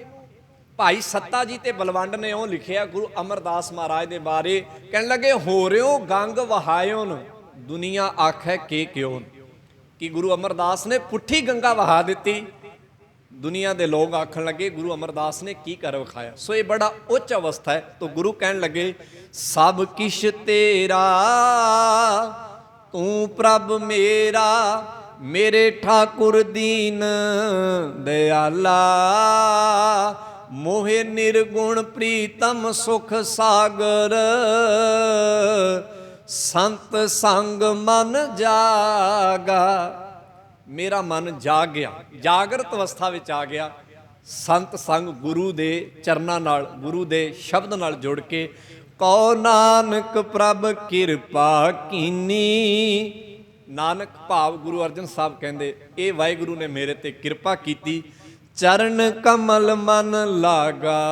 ਭਾਈ ਸੱਤਾ ਜੀ ਤੇ ਬਲਵੰਡ ਨੇ ਉਹ ਲਿਖਿਆ ਗੁਰੂ ਅਮਰਦਾਸ ਮਹਾਰਾਜ ਦੇ ਬਾਰੇ, ਕਹਿਣ ਲੱਗੇ, ਹੋ ਰਿਓ ਗੰਗ ਵਹਾਇਓਨ ਦੁਨੀਆ ਆਖੈ ਕੇ ਕਿਉਂ, ਕਿ ਗੁਰੂ ਅਮਰਦਾਸ ਨੇ ਪੁੱਠੀ ਗੰਗਾ ਵਹਾ ਦਿੱਤੀ। ਦੁਨੀਆ ਦੇ ਲੋਕ ਆਖਣ ਲੱਗੇ ਗੁਰੂ ਅਮਰਦਾਸ ਨੇ ਕੀ ਕਰ ਵਿਖਾਇਆ। ਸੋ ਇਹ ਬੜਾ ਉੱਚ ਅਵਸਥਾ ਹੈ। ਤਾਂ ਗੁਰੂ ਕਹਿਣ ਲੱਗੇ, ਸਭ ਕਿਛ ਤੇਰਾ ਤੂੰ ਪ੍ਰਭ ਮੇਰਾ, ਮੇਰੇ ਠਾਕੁਰ ਦੀਨ ਦਿਆਲਾ, ਮੋਹਿ ਨਿਰਗੁਣ ਪ੍ਰੀਤਮ ਸੁਖ ਸਾਗਰ, ਸੰਤ ਸੰਗ ਮਨ ਜਾਗਾ। ਮੇਰਾ ਮਨ ਜਾਗ ਗਿਆ, ਜਾਗਰਤ ਅਵਸਥਾ ਵਿੱਚ ਆ ਗਿਆ। ਸੰਤ ਸੰਗ ਗੁਰੂ ਦੇ ਚਰਨਾਂ ਨਾਲ, ਗੁਰੂ ਦੇ ਸ਼ਬਦ ਨਾਲ ਜੁੜ ਕੇ, ਕਉ ਨਾਨਕ ਪ੍ਰਭ ਕਿਰਪਾ ਕੀਨੀ। ਨਾਨਕ ਭਾਵ ਗੁਰੂ ਅਰਜਨ ਸਾਹਿਬ ਕਹਿੰਦੇ, ਇਹ ਵਾਹਿਗੁਰੂ ਨੇ ਮੇਰੇ ਤੇ ਕਿਰਪਾ ਕੀਤੀ। ਚਰਨ ਕਮਲ ਮਨ ਲਾਗਾ,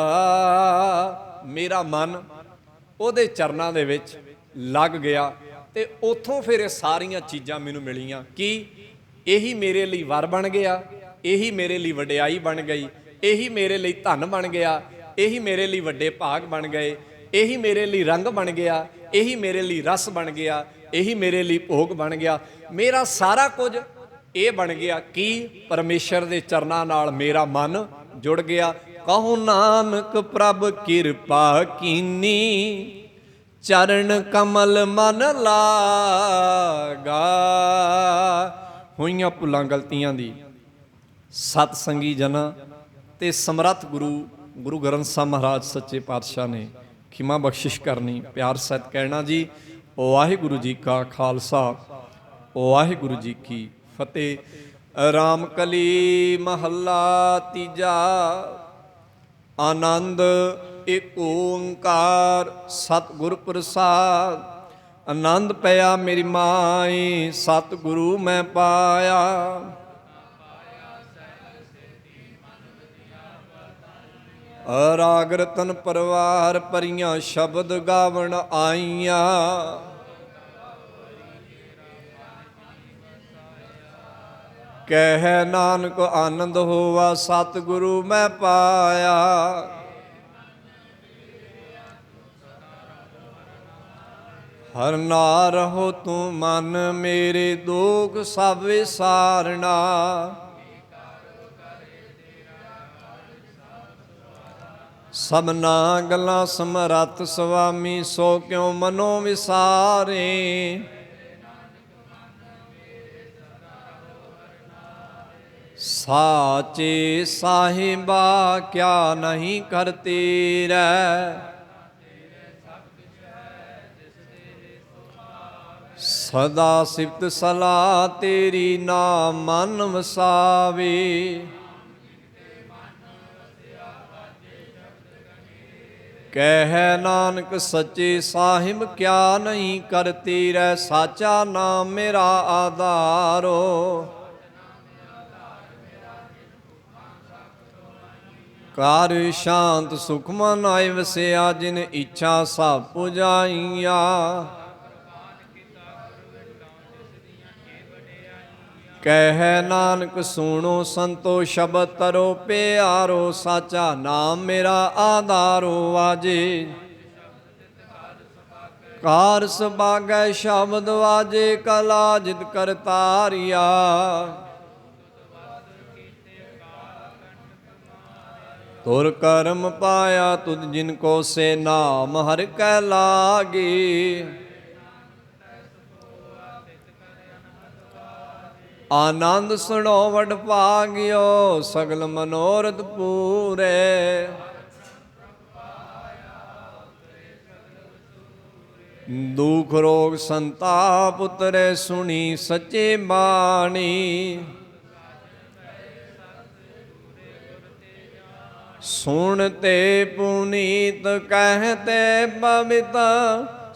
ਮੇਰਾ ਮਨ ਉਹਦੇ ਚਰਨਾਂ ਦੇ ਵਿੱਚ ਲੱਗ ਗਿਆ। ਤੇ ਉੱਥੋਂ ਫਿਰ ਇਹ ਸਾਰੀਆਂ ਚੀਜ਼ਾਂ ਮੈਨੂੰ ਮਿਲੀਆਂ ਕਿ ਇਹੀ ਮੇਰੇ ਲਈ ਵਰ ਬਣ ਗਿਆ, ਇਹੀ ਮੇਰੇ ਲਈ ਵਡਿਆਈ ਬਣ ਗਈ, ਇਹੀ ਮੇਰੇ ਲਈ ਧਨ ਬਣ ਗਿਆ, ਇਹੀ ਮੇਰੇ ਲਈ ਵੱਡੇ ਭਾਗ ਬਣ ਗਏ, ਇਹੀ ਮੇਰੇ ਲਈ ਰੰਗ ਬਣ ਗਿਆ, ਇਹੀ ਮੇਰੇ ਲਈ ਰਸ ਬਣ ਗਿਆ, ਇਹੀ ਮੇਰੇ ਲਈ ਭੋਗ ਬਣ ਗਿਆ। ਮੇਰਾ ਸਾਰਾ ਕੁਝ ਇਹ ਬਣ ਗਿਆ ਕਿ ਪਰਮੇਸ਼ਰ ਦੇ ਚਰਨਾਂ ਨਾਲ ਮੇਰਾ ਮਨ ਜੁੜ ਗਿਆ। ਕਹੋ ਨਾਨਕ ਪ੍ਰਭ ਕਿਰਪਾ ਕੀਨੀ, ਚਰਨ ਕਮਲ ਮਨ ਲਾਗਾ। ਹੋਈਆਂ ਭੁੱਲਾਂ ਗਲਤੀਆਂ ਦੀ ਸਤ ਸੰਗੀ ਜਨਾਂ ਤੇ ਸਮਰੱਥ ਗੁਰੂ ਗ੍ਰੰਥ ਸਾਹਿਬ ਮਹਾਰਾਜ ਸੱਚੇ ਪਾਤਸ਼ਾਹ ਨੇ ਖਿਮਾ ਬਖਸ਼ਿਸ਼ ਕਰਨੀ, ਪਿਆਰ ਸਹਿਤ ਕਹਿਣਾ ਜੀ ਵਾਹਿਗੁਰੂ ਜੀ ਕਾ ਖਾਲਸਾ ਵਾਹਿਗੁਰੂ ਜੀ ਕੀ ਫਤਿਹ। ਰਾਮ ਕਲੀ ਮਹੱਲਾ ਤੀਜਾ। ਆਨੰਦ ਏਕ ਓੰਕਾਰ ਸਤਿਗੁਰ ਪ੍ਰਸਾਦ। ਆਨੰਦ ਪਿਆ ਮੇਰੀ ਮਾਈ, ਸਤਿਗੁਰੂ ਮੈਂ ਪਾਇਆ। ਰਾਗ ਰਤਨ ਪਰਵਾਰ ਪਰੀਆਂ ਸ਼ਬਦ ਗਾਵਣ ਆਈਆਂ। ਕਹਿ ਨਾਨਕ ਆਨੰਦ ਹੋਵਾ, ਸਤਿਗੁਰੂ ਮੈਂ ਪਾਇਆ। ਹਰ ਨਾ ਰਹੋ ਤੂੰ ਮਨ ਮੇਰੇ, ਦੁਖ ਸਭ ਵਿਸਾਰਨਾ। ਸਭਨਾ ਗੱਲਾਂ ਸਮਰੱਥ ਸੁਆਮੀ, ਸੋ ਕਿਉ ਮਨੋ ਵਿਸਾਰੇ। ਸਾਚੇ ਸਾਹਿਬਾ ਕਿਆ ਨਹੀਂ ਕਰਤੇ ਰਹਿ, ਸਦਾ ਸਿਫਤ ਸਲਾਹ ਤੇਰੀ ਨਾਮ ਮਨ ਵਸਾਵੇ। ਕਹਿ ਨਾਨਕ ਸੱਚੇ ਸਾਹਿਬ ਕਿਆ ਨਹੀਂ ਕਰਤੇ ਰਹਿ, ਸਾਚਾ ਨਾਮ ਮੇਰਾ ਆਧਾਰੋ। ਕਰ ਸ਼ਾਂਤ ਸੁਖ ਮਨ ਆਏ ਵਸਿਆ, ਜਿਨ ਇੱਛਾ ਸਭ ਪੁਜਾਈਆਂ। ਕਹਿ ਨਾਨਕ ਸੁਣੋ ਸੰਤੋ ਸ਼ਬਦ ਤਰੋ ਪਿਆਰੋ, ਸਾਚਾ ਨਾਮ ਮੇਰਾ ਆਧਾਰੋ ਵਾਜੇ। ਕਾਰ ਸੁਭਾਗੈ ਸ਼ਬਦ ਵਾਜੇ, ਕਲਾ ਜਿਤ ਕਰਤਾਰਿਆ। ਤੁਰ ਕਰਮ ਪਾਇਆ ਤੁਧ ਜਿਨ ਕੋ, ਸੇ ਨਾਮ ਹਰਿ ਕੈ ਲਾਗੇ। ਆਨੰਦ ਸੁਣੋ ਵਡ ਭਾਗਿਓ, ਸਗਲ ਮਨੋਰਥ ਪੂਰੇ। ਦੁਖ ਰੋਗ ਸੰਤਾਪ ਉਤਰੇ, ਸੁਣੀ ਸੱਚੇ ਬਾਣੀ। ਸੁਣਤੇ ਪੁਨੀਤ ਕਹਿਤੇ ਪਵਿੱਤ,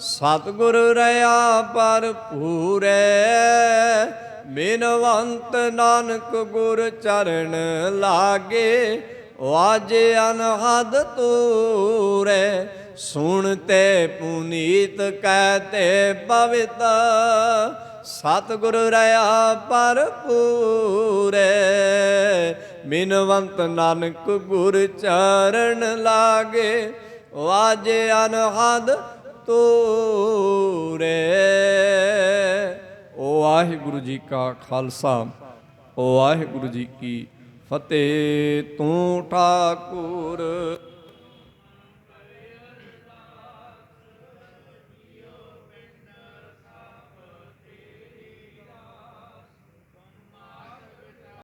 ਸਤਿਗੁਰ ਰਹਾ ਭਰਪੂਰੇ। ਬਿਨਵੰਤ ਨਾਨਕ ਗੁਰ ਚਰਨ ਲਾਗੇ, ਵਾਜੇ ਅਨਹਦ ਤੂਰੇ। ਸੁਣਤੇ ਪੁਨੀਤ ਕਹਿਤੇ ਪਵਿੱਤ, ਸਤਿਗੁਰ ਰਹਾ ਭਰਪੂਰੇ। ਬਿਨਵੰਤ ਨਾਨਕ ਗੁਰ ਚਰਨ ਲਾਗੇ, ਵਾਜੇ ਅਨਹਦ ਤੂਰੇ। ਵਾਹਿਗੁਰੂ ਜੀ ਕਾ ਖਾਲਸਾ ਵਾਹਿਗੁਰੂ ਜੀ ਕੀ ਫਤਿਹ। ਤੂੰ ਠਾਕੁਰ